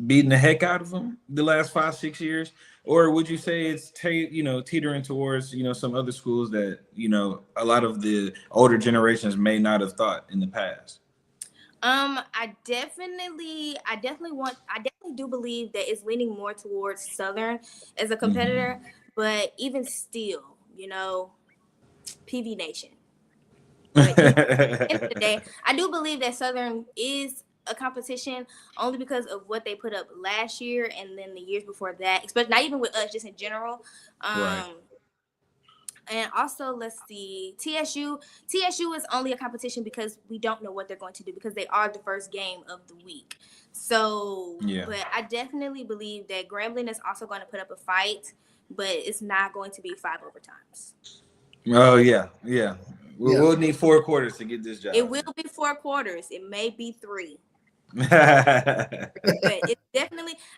beating the heck out of them the last 5-6 years? Or would you say it's teetering towards some other schools that a lot of the older generations may not have thought in the past? I definitely do believe that it's leaning more towards Southern as a competitor, but even still, PV Nation. But at the end of the day, I do believe that Southern is a competition only because of what they put up last year and then the years before that, especially not even with us, just in general. Right. And also, let's see, TSU is only a competition because we don't know what they're going to do because they are the first game of the week. So, Yeah. But I definitely believe that Grambling is also going to put up a fight, but it's not going to be 5 overtimes. Oh, yeah. We'll need 4 quarters to get this job. It will be 4 quarters. It may be 3. But it's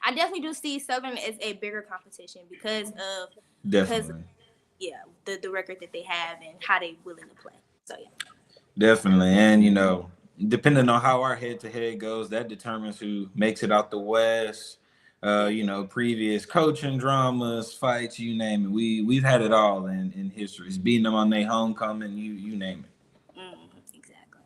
I definitely do see Southern as a bigger competition because of the record that they have and how they willing to play. So yeah. Definitely. And depending on how our head-to-head goes, that determines who makes it out the West. Previous coaching dramas, fights, you name it. We've had it all in history. It's beating them on their homecoming, you name it. Exactly.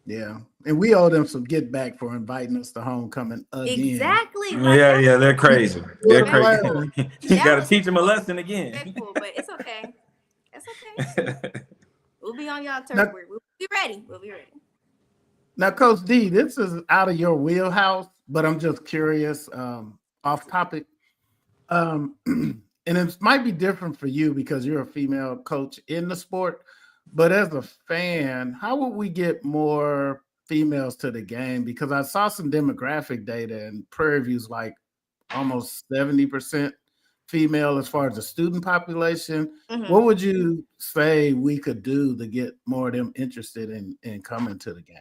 Yeah, and we owe them some get back for inviting us to homecoming again. Exactly. Yeah, they're crazy. They're crazy. You got to teach them a lesson again. But it's okay. It's okay. We'll be on y'all turf. We'll be ready. Now, Coach D, this is out of your wheelhouse, but I'm just curious, off topic. And it might be different for you because you're a female coach in the sport. But as a fan, how would we get more females to the game? Because I saw some demographic data and Prairie View's like almost 70% female as far as the student population. Mm-hmm. What would you say we could do to get more of them interested in coming to the game?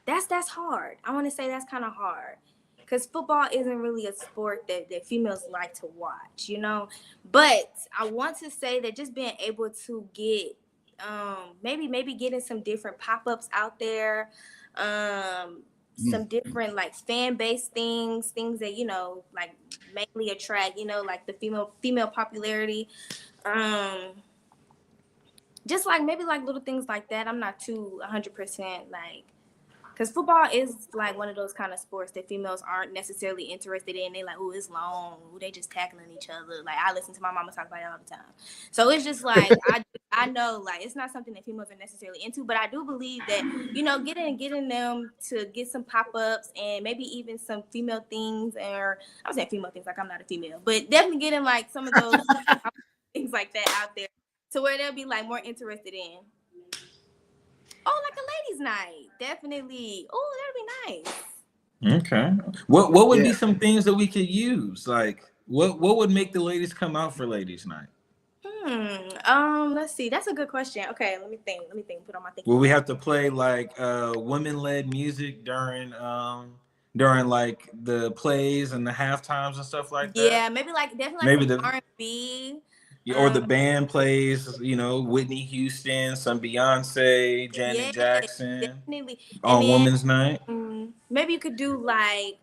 That's hard. I want to say that's kind of hard because football isn't really a sport that females like to watch, But I want to say that just being able to get maybe getting some different pop-ups out there, some different like fan base things that like mainly attract like the female popularity, just like maybe like little things like that. I'm not too 100% like, because football is like one of those kind of sports that females aren't necessarily interested in. They like, oh, it's long. Ooh, they just tackling each other. Like, I listen to my mama talk about it all the time. So it's just like I know like it's not something that females are necessarily into, but I do believe that getting them to get some pop ups and maybe even some female things, or I was saying female things like I'm not a female, but definitely getting like some of those things like that out there to where they'll be like more interested in. Oh, like a ladies' night, definitely. Oh, that'd be nice. Okay. What would Yeah. be some things that we could use? Like what would make the ladies come out for ladies' night? Let's see. That's a good question. Okay, let me think. Put on my thinking Will we hat. have to play like women-led music during like the plays and the half times and stuff like that? Yeah, maybe like definitely like Maybe some the R&B. or the band plays, Whitney Houston, some Beyonce, Yeah, Janet Jackson definitely. And on then Women's Night. maybe you could do like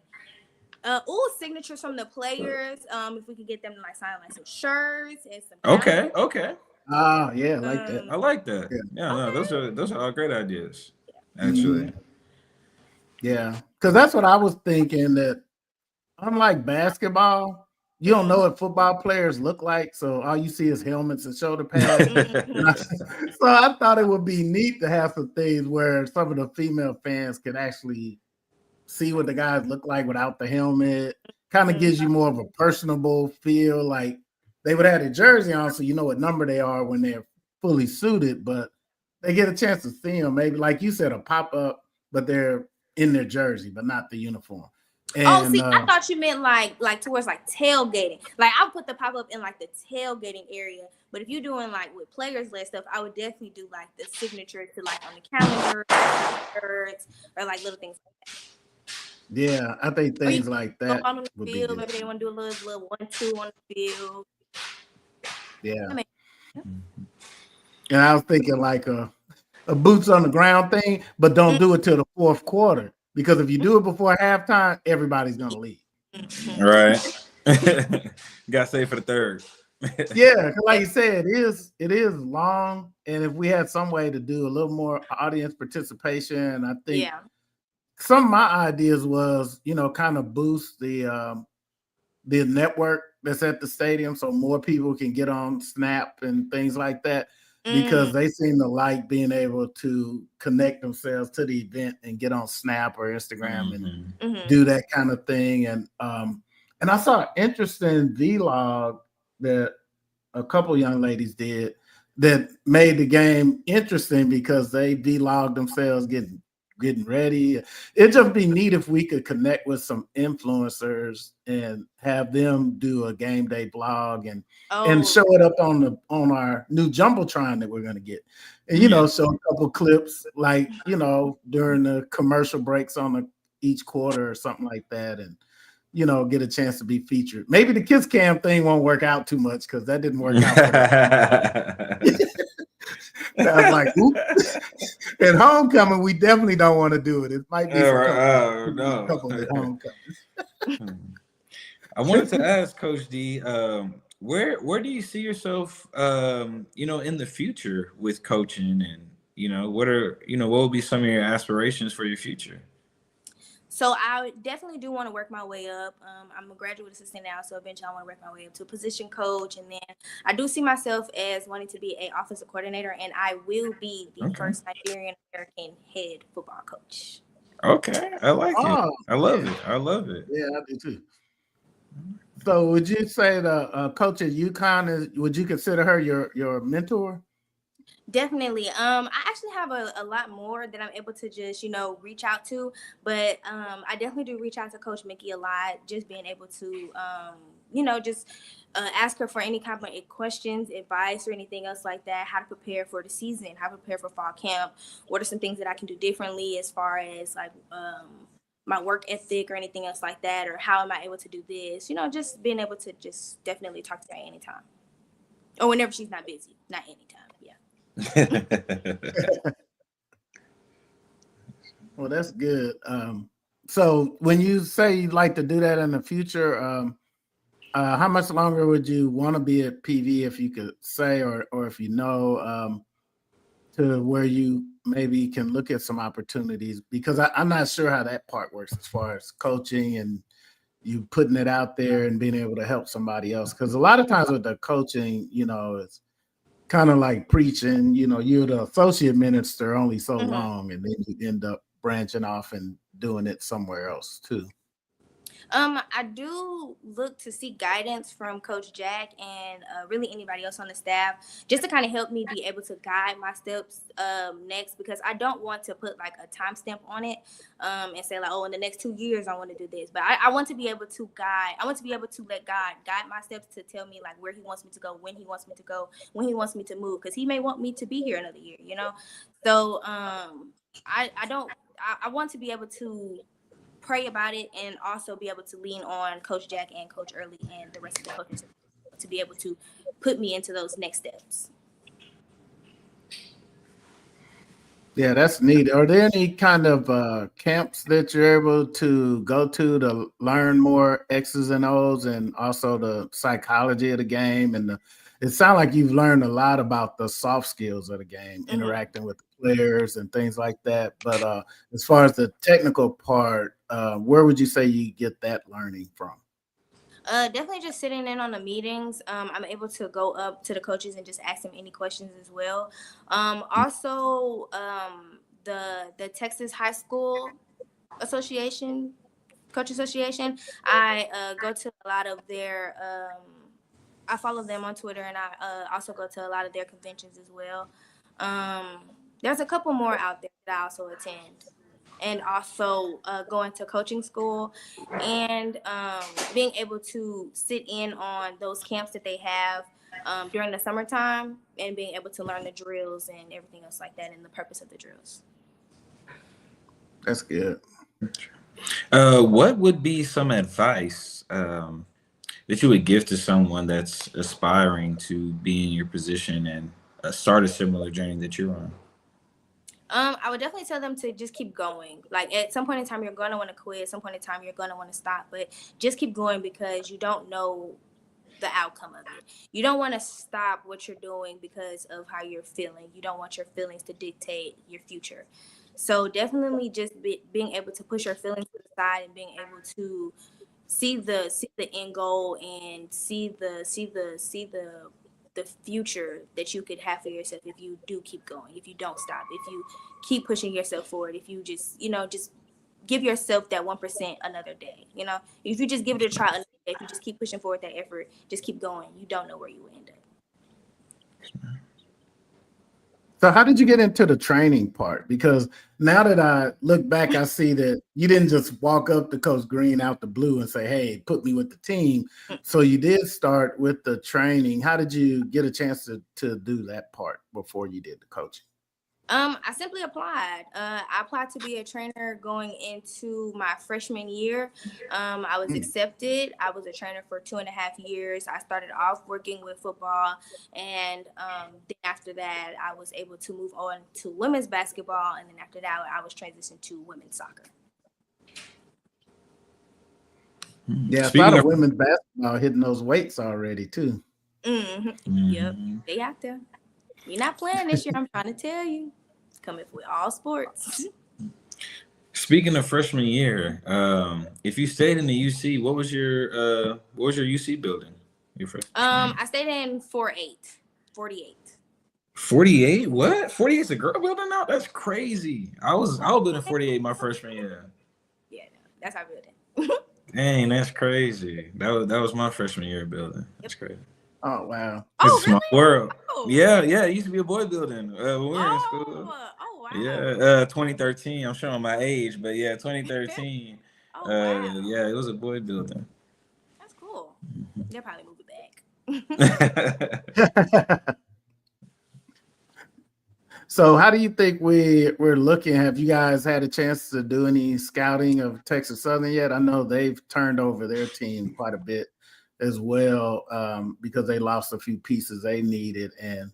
signatures from the players. If we could get them to like sign like some shirts and some calendars. Okay, okay. Ah, yeah, I like that. I like that. Yeah. Yeah, no, Okay. those are all great ideas. Mhm. Actually. Yeah, because that's what I was thinking. That unlike basketball, you don't know what football players look like, so all you see is helmets and shoulder pads. So I thought it would be neat to have some things where some of the female fans could actually see what the guys look like without the helmet. Kind of gives you more of a personable feel. Like they would have their jersey on, so you know what number they are when they're fully suited, but they get a chance to see them. Maybe, like you said, a pop up, but they're in their jersey, but not the uniform. Oh, And see, I thought you meant like towards like tailgating. Like I would put the pop up in like the tailgating area. But if you're doing like with players led stuff, I would definitely do like the signature to like on the calendar, shirts, or like little things like that. yeah, I think Or you things like go that out on the would be field. good. Maybe they want to do a little 1-2 on the field. Yeah. I mean, And I was thinking like a boots on the ground thing, but don't do it till the fourth quarter. Because if you do it before halftime, everybody's gonna leave. Right. Got saved for the third. Yeah, like you said, it is long. And if we had some way to do a little more audience participation, I think yeah. some of my ideas was, kind of boost the network that's at the stadium so more people can get on Snap and things like that, because they seem to like being able to connect themselves to the event and get on Snap or Instagram and do that kind of thing. And I saw an interesting vlog that a couple young ladies did that made the game interesting because they vlogged themselves getting ready. It'd just be neat if we could connect with some influencers and have them do a game day vlog and show it up on our new jumbotron that we're gonna get, and show a couple clips like during the commercial breaks on each quarter or something like that, and get a chance to be featured. Maybe the Kiss Cam thing won't work out too much because that didn't work out for us. I was like, oops. At homecoming, we definitely don't want to do it. It might be some couple at homecoming. I wanted to ask Coach D, where do you see yourself, in the future with coaching, and what will be some of your aspirations for your future? So I definitely do want to work my way up. I'm a graduate assistant now, so eventually I want to work my way up to a position coach, and then I do see myself as wanting to be an offensive coordinator, and I will be the first Nigerian American head football coach. Okay, I like it. I love it. I love it. Yeah, I do too. So would you say the coach at UConn would you consider her your mentor? Definitely. I actually have a lot more that I'm able to just, reach out to, but I definitely do reach out to Coach Mickey a lot, just being able to, just ask her for any kind of questions, advice, or anything else like that, how to prepare for the season, how to prepare for fall camp, what are some things that I can do differently as far as like my work ethic or anything else like that, or how am I able to do this? You know, just being able to just definitely talk to her anytime. Or whenever she's not busy. Not anytime. Yeah. Well, that's good. So when you say you'd like to do that in the future, how much longer would you want to be at PV, if you could say, or if you know, to where you maybe can look at some opportunities? Because I'm not sure how that part works as far as coaching and you putting it out there and being able to help somebody else. Because a lot of times with the coaching, you know, it's kind of like preaching. You know, you're the associate minister only so long, and then you end up branching off and doing it somewhere else too. I do look to seek guidance from Coach Jack and really anybody else on the staff, just to kind of help me be able to guide my steps next, because I don't want to put like a timestamp on it and say like, oh, in the next 2 years I want to do this. But I want to be able to guide. I want to be able to let God guide my steps, to tell me like where He wants me to go, when He wants me to go, when He wants me to move, because He may want me to be here another year, you know. So I want to be able to pray about it and also be able to lean on Coach Jack and Coach Early and the rest of the coaches to be able to put me into those next steps. Yeah, that's neat. Are there any kind of camps that you're able to go to learn more X's and O's, and also the psychology of the game? And it sounds like you've learned a lot about the soft skills of the game, interacting with the players and things like that. But as far as the technical part, where would you say you get that learning from? Definitely just sitting in on the meetings. I'm able to go up to the coaches and just ask them any questions as well. Also, the Texas High School Association, Coach Association, I go to a lot of their, I follow them on Twitter, and I also go to a lot of their conventions as well. There's a couple more out there that I also attend. And also going to coaching school and being able to sit in on those camps that they have during the summertime, and being able to learn the drills and everything else like that, and the purpose of the drills. That's good. What would be some advice that you would give to someone that's aspiring to be in your position and start a similar journey that you're on? I would definitely tell them to just keep going. Like at some point in time, you're going to want to quit. At some point in time, you're going to want to stop. But just keep going, because you don't know the outcome of it. You don't want to stop what you're doing because of how you're feeling. You don't want your feelings to dictate your future. So definitely just being able to push your feelings to the side and being able to see the end goal and see the future that you could have for yourself if you do keep going, if you don't stop, if you keep pushing yourself forward, if you just, just give yourself that 1% another day. If you just give it a try another day, if you just keep pushing forward that effort, just keep going, you don't know where you will end up. So how did you get into the training part? Because now that I look back, I see that you didn't just walk up to Coach Green out the blue and say, hey, put me with the team. So you did start with the training. How did you get a chance to do that part before you did the coaching? I simply applied. I applied to be a trainer going into my freshman year. I was accepted. I was a trainer for 2.5 years. I started off working with football, and then after that, I was able to move on to women's basketball, and then after that, I was transitioned to women's soccer. Yeah, I thought of women's basketball hitting those weights already too. Yep, they out there. We're not playing this year, I'm trying to tell you. Coming for all sports. Speaking of freshman year, if you stayed in the UC, what was your UC building? Your freshman I stayed in 48. 48? What? 48 is a girl building now? That's crazy. I was building 48 my freshman year. Yeah, no, that's our building. Dang, that's crazy. That was my freshman year building. That's crazy. Oh wow! It's a small world. Oh. Yeah. It used to be a boy building when we were in school. Oh wow. Yeah, 2013. I'm showing my age, but yeah, 2013. Wow. Yeah, it was a boy building. That's cool. They'll probably move it back. So how do you think we're looking? Have you guys had a chance to do any scouting of Texas Southern yet? I know they've turned over their team quite a bit as well, because they lost a few pieces they needed, and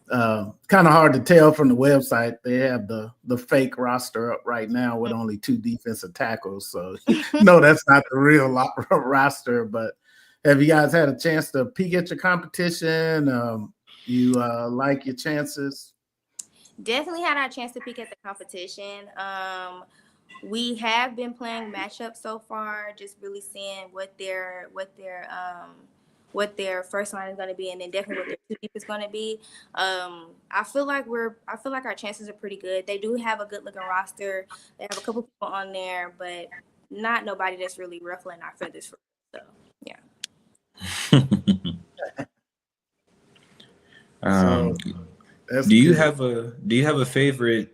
kind of hard to tell from the website. They have the fake roster up right now with only 2 defensive tackles, so no, that's not the real roster. But have you guys had a chance to peek at your competition? You like your chances? Definitely had our chance to peek at the competition. We have been playing matchups so far, just really seeing what their first line is going to be, and then definitely what their two deep is going to be. I feel like our chances are pretty good. They do have a good looking roster. They have a couple people on there, but not nobody that's really ruffling our feathers for us. So yeah. So that's do you good. have a favorite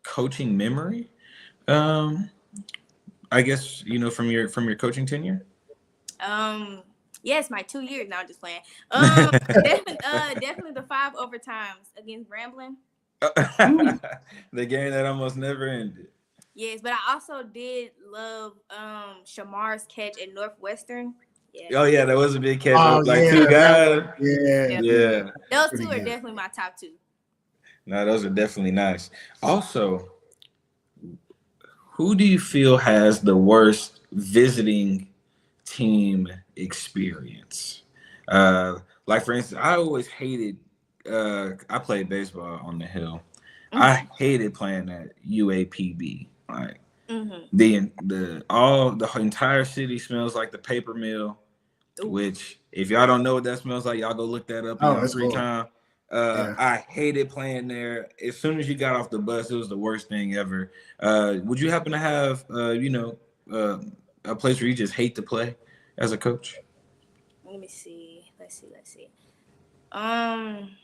coaching memory? I guess from your coaching tenure. Yes, my 2 years. Now I'm just playing. Definitely the 5 overtimes against Grambling. The game that almost never ended. Yes, but I also did love Shamar's catch at Northwestern. Yeah. Oh yeah, that was a big catch. Oh, Like yeah, 2 guys. yeah. Those 2 are definitely my top 2. No, those are definitely nice. Also, who do you feel has the worst visiting team experience? Like for instance, I always hated. I played baseball on the Hill. Mm-hmm. I hated playing at UAPB. Like the entire city smells like the paper mill. Ooh. Which, if y'all don't know what that smells like, y'all go look that up in your free time. I hated playing there. As soon as you got off the bus, it was the worst thing ever. Would you happen to have, a place where you just hate to play as a coach? Let me see. Let's see. Can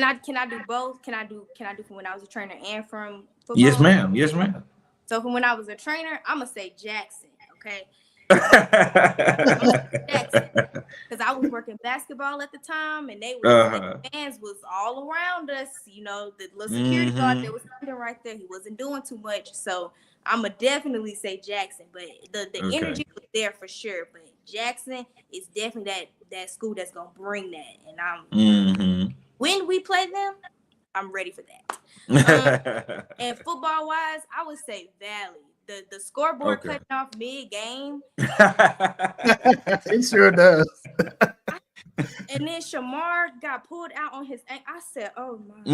I do both? Can I do from when I was a trainer and from football? Yes, ma'am. Yes, ma'am. So from when I was a trainer, I'm gonna say Jackson. Okay. Because I was working basketball at the time, and the fans was all around us. The little security guard that was standing right there, he wasn't doing too much. So I'ma definitely say Jackson, but the energy was there for sure. But Jackson is definitely that school that's gonna bring that, and I'm when we play them, I'm ready for that. And football wise, I would say Valley. The scoreboard cutting off mid game. It sure does. And then Shamar got pulled out on his ankle. I said, "Oh my!"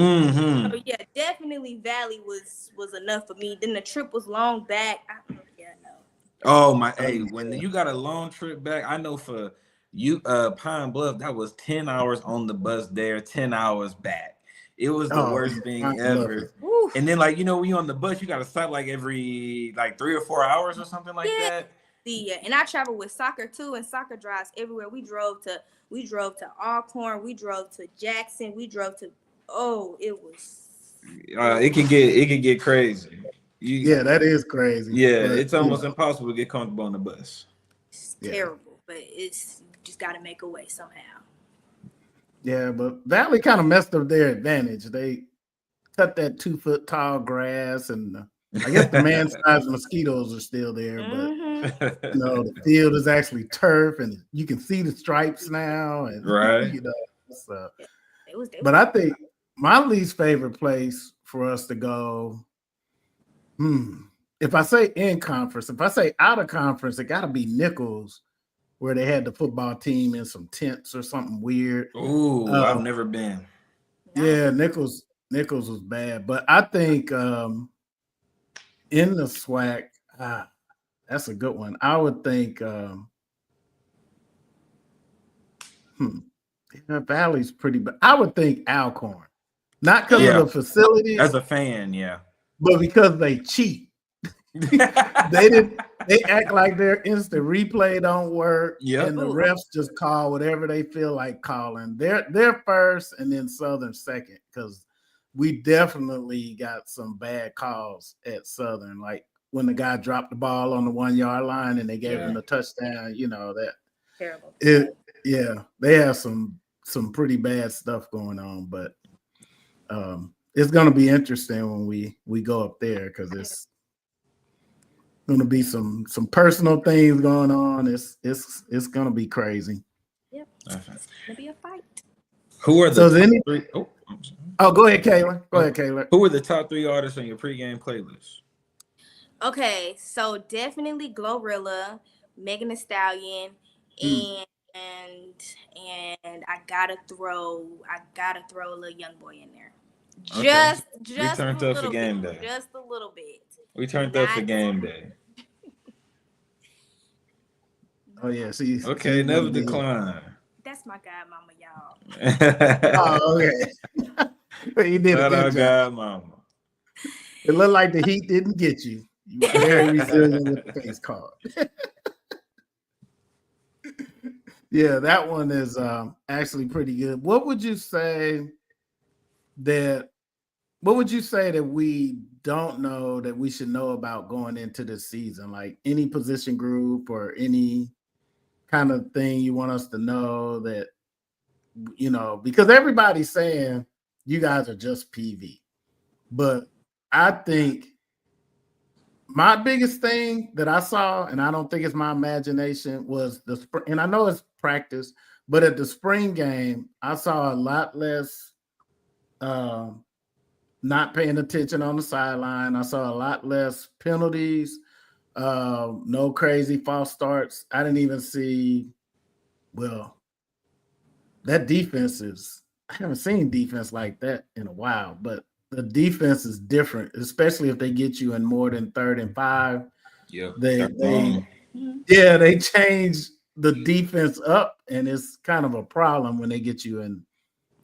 So yeah, definitely Valley was enough for me. Then the trip was long back. No. Oh my! Hey, when you got a long trip back, I know for you, Pine Bluff, that was 10 hours on the bus there, 10 hours back. It was the worst thing ever. And then, when you're on the bus, you got to stop every 3 or 4 hours or something like that. Yeah, and I traveled with soccer too, and soccer drives everywhere. We drove to Alcorn, we drove to Jackson, we drove to. Oh, it was. It can get crazy. That is crazy. Yeah, but it's almost impossible to get comfortable on the bus. It's terrible, but you just got to make a way somehow. Yeah, but Valley kind of messed up their advantage. They cut that 2-foot tall grass, and I guess the man-sized mosquitoes are still there, but the field is actually turf, and you can see the stripes now, and right. But I think my least favorite place for us to go. If I say in conference, if I say out of conference, it got to be Nichols, where they had the football team in some tents or something weird. Ooh, I've never been. Yeah, Nichols was bad, but I think in the SWAC, that's a good one. I would think Valley's pretty bad. I would think Alcorn, not because of the facility. As a fan, yeah, but because they cheat. They act like their instant replay don't work, and the refs just call whatever they feel like calling. They're first, and then Southern second, because we definitely got some bad calls at Southern, like when the guy dropped the ball on the 1-yard line and they gave him the touchdown. That terrible. They have some some pretty bad stuff going on, but it's going to be interesting when we go up there because it's going to be some personal things going on. It's going to be crazy. Yep. It's gonna be a fight. Who are the top three? Oh, go ahead, Kayla. Go ahead, Kayla. Who are the top 3 artists on your pregame playlist? Okay, so definitely Glorilla, Megan Thee Stallion, and I gotta throw a little young boy in there. Just we turned up for game day. Just a little bit. We turned up for game day. Oh yeah, see. Okay, never decline. That's my godmama, y'all. Oh, okay. He did a good job. Godmama. It looked like the heat didn't get you. You were very resilient with the face card. Yeah, that one is actually pretty good. What would you say that we don't know that we should know about going into this season? Like any position group or any kind of thing you want us to know that, because everybody's saying you guys are just PV. But I think my biggest thing that I saw, and I don't think it's my imagination, was the spring. And I know it's practice, but at the spring game, I saw a lot less not paying attention on the sideline. I saw a lot less penalties, no crazy false starts. I didn't even see, that defense I haven't seen defense like that in a while, but the defense is different, especially if they get you in more than 3rd and 5. Yeah, they change the defense up, and it's kind of a problem when they get you in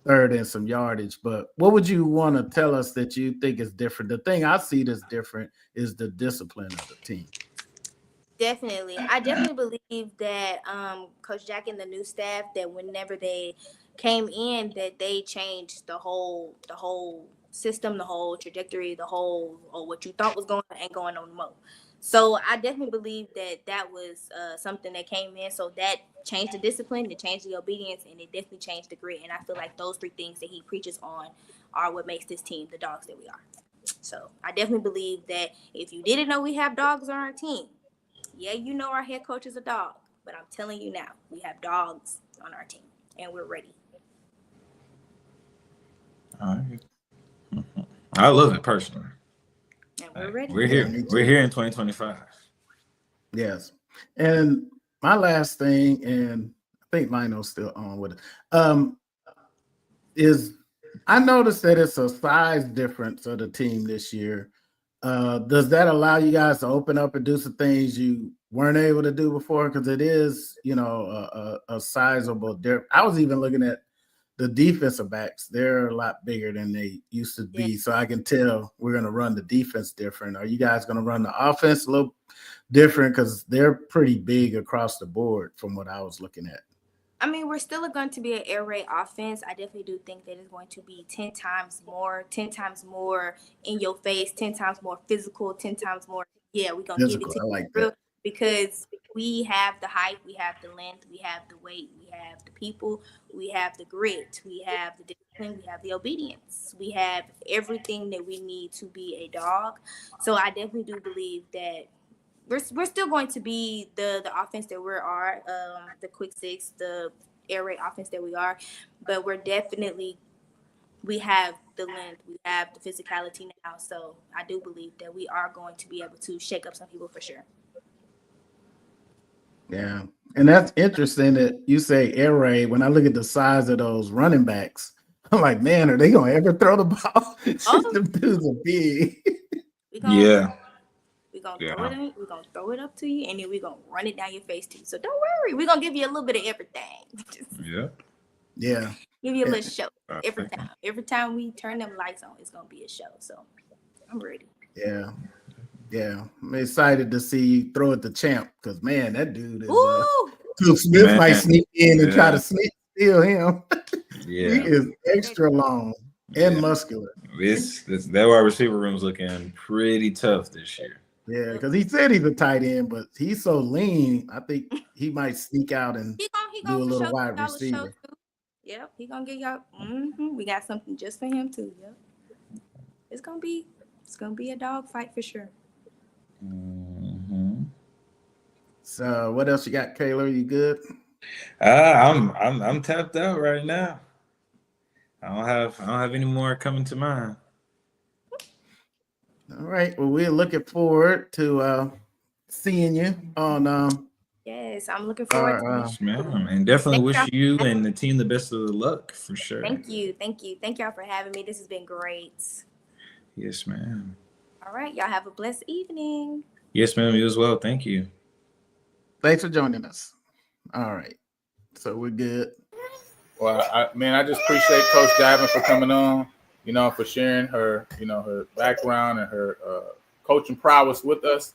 3rd and some yardage. But what would you want to tell us that you think is different? The thing I see that's different is the discipline of the team. Definitely. I definitely believe that Coach Jack and the new staff, that whenever they came in, that they changed the whole system, the whole trajectory, the whole what you thought was going on ain't going on the mo. So I definitely believe that was something that came in. So that changed the discipline, it changed the obedience, and it definitely changed the grit. And I feel like those 3 things that he preaches on are what makes this team the dogs that we are. So I definitely believe that if you didn't know we have dogs on our team, yeah, our head coach is a dog, but I'm telling you now, we have dogs on our team, and we're ready. All right. I love it personally. And we're ready. We're here. We're here in 2025. Yes. And my last thing, and I think Lionel's still on with it, is I noticed that it's a size difference of the team this year. Does that allow you guys to open up and do some things you weren't able to do before? Because it is, a sizable difference. I was even looking at the defensive backs. They're a lot bigger than they used to be. Yeah. So I can tell we're going to run the defense different. Are you guys going to run the offense a little different? Because they're pretty big across the board from what I was looking at. I mean, we're still going to be an air raid offense. I definitely do think that it's going to be 10 times more in your face, 10 times more physical, 10 times more. Yeah, we're going to give it to you because we have the height, we have the length, we have the weight, we have the people, we have the grit, we have the discipline, we have the obedience. We have everything that we need to be a dog. So I definitely do believe that we're still going to be the offense that we are, the quick 6, the air raid offense that we are, but we have the length, we have the physicality now. So I do believe that we are going to be able to shake up some people for sure. Yeah, and that's interesting that you say air raid. When I look at the size of those running backs, I'm like, man, are they gonna ever throw the ball? The dudes are big. Yeah. We're gonna throw it up to you, and then we're gonna run it down your face too. So don't worry, we're gonna give you a little bit of everything. Yeah. Give you a little show every time. Every time we turn them lights on, it's gonna be a show. So I'm ready. Yeah. Yeah, I'm excited to see you throw at the champ because, man, that dude is. Tooth Smith might sneak in and try to steal him. Yeah, he is extra long and muscular. That wide receiver room's looking pretty tough this year. Yeah, because he said he's a tight end, but he's so lean. I think he might sneak out and do a little wide receiver. Yep, he gonna get y'all. We got something just for him too. Yep, it's gonna be a dog fight for sure. Mm-hmm. So what else you got, Kayla? You good? I'm tapped out right now. I don't have any more coming to mind. All right. Well, we're looking forward to seeing you on Yes, I'm looking forward to our it. Yes, ma'am. And definitely Thank wish y'all. you and the team the best of the luck for sure. Thank y'all for having me. This has been great. Yes, ma'am. All right, y'all have a blessed evening. Yes, ma'am. You as well. Thank you. thanks for joining us. All right. So we're good. Well, I just appreciate Coach Davin for coming on, for sharing her, her background and her coaching prowess with us.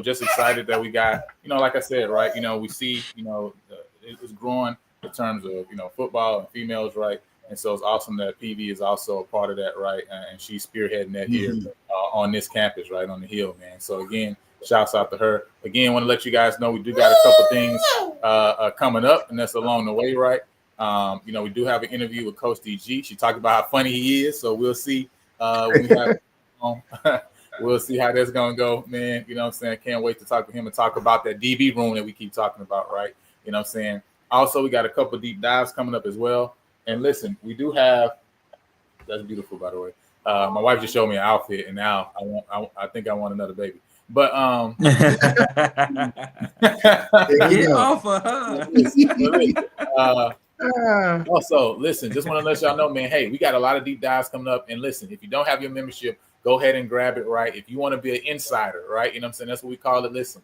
Just excited that we got, like I said, right, we see, it's growing in terms of, football and females, right? And so it's awesome that PV is also a part of that, right? And she's spearheading that here on this campus, right, on the Hill, man. So again, shouts out to her. Again, want to let you guys know we do got a couple things coming up, and that's along the way, right? We do have an interview with Coach DG. She talked about how funny he is, so we'll see. When we have, we'll see how that's gonna go, man. You know what I'm saying? Can't wait to talk to him and talk about that DB room that we keep talking about, right? You know what I'm saying? Also, we got a couple deep dives coming up as well. And listen, we do have. That's beautiful, by the way. My wife just showed me an outfit, and now I think I want another baby. But Get off of her. Also, listen, just want to let y'all know, man, hey, we got a lot of deep dives coming up. And listen, if you don't have your membership, go ahead and grab it, right? If you want to be an insider, right? You know what I'm saying? That's what we call it. Listen,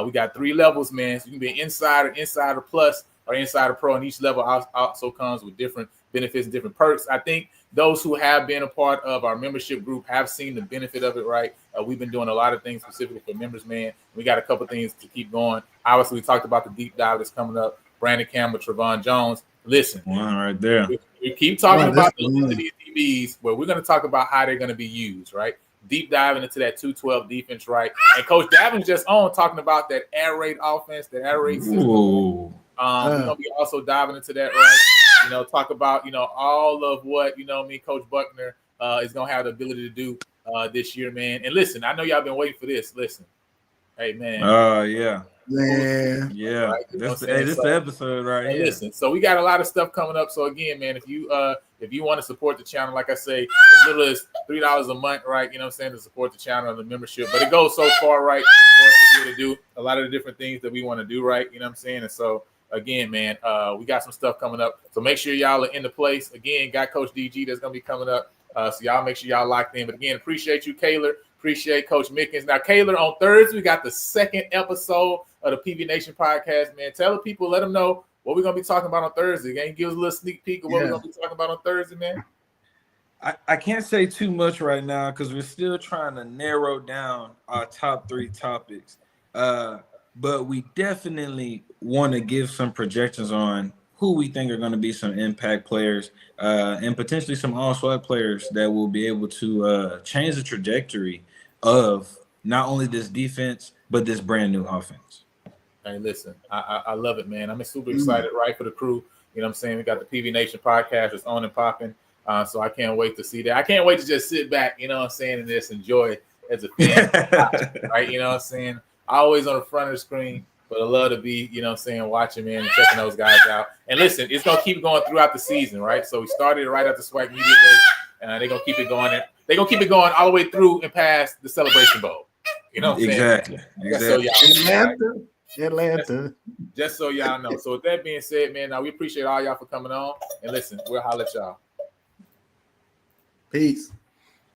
we got 3 levels, man. So you can be an insider, insider plus, or insider pro, and each level also comes with different benefits and different perks. I think those who have been a part of our membership group have seen the benefit of it, right? We've been doing a lot of things specifically for members, man. We got a couple things to keep going. Obviously, we talked about the deep dive that's coming up. Brandon Campbell, Trevon Jones. Listen, one right there. We keep talking about these DBs, but we're going to talk about how they're going to be used, right? Deep diving into that 212 defense, right? And Coach Davin's just on talking about that air raid offense, that air raid system. We're going to be also diving into that, right? Talk about, all of what, Coach Buckner is going to have the ability to do this year, man. And listen, I know y'all been waiting for this. Listen, hey, man. Yeah. Yeah. Right? This the episode right here. Listen, so we got a lot of stuff coming up. So again, man, if you want to support the channel, like I say, as little as $3 a month, right? You know what I'm saying, to support the channel and the membership. But it goes so far, right, for us to be able to do a lot of the different things that we want to do, right? You know what I'm saying? And so again, man, we got some stuff coming up. So make sure y'all are in the place. Again, got Coach DG that's gonna be coming up. So y'all make sure y'all locked in. But again, appreciate you, Kayla. Appreciate Coach Mickens. Now, Kayla, on Thursday, we got the 2nd episode of the PV Nation podcast, man. Tell the people, let them know what we're going to be talking about on Thursday. Can you give us a little sneak peek of what we're going to be talking about on Thursday, man? I can't say too much right now because we're still trying to narrow down our top 3 topics. But we definitely want to give some projections on who we think are going to be some impact players and potentially some all-SWAT players that will be able to change the trajectory of not only this defense, but this brand new offense. Hey, listen, I love it, man. I'm super excited, right, for the crew. You know what I'm saying? We got the PV Nation podcast that's on and popping. So I can't wait to see that. I can't wait to just sit back, you know what I'm saying, and just enjoy it as a fan, right? You know what I'm saying? Always on the front of the screen, but I love to be, you know what I'm saying, watching, man, and checking those guys out. And listen, it's going to keep going throughout the season, right? So we started it right after SWAC Media Day, and they're going to keep it going. They're going to keep it going all the way through and past the Celebration Bowl. You know what I'm saying? Exactly. So Atlanta. Just so y'all know. So with that being said, man, now we appreciate all y'all for coming on. And listen, we'll holler at y'all. Peace.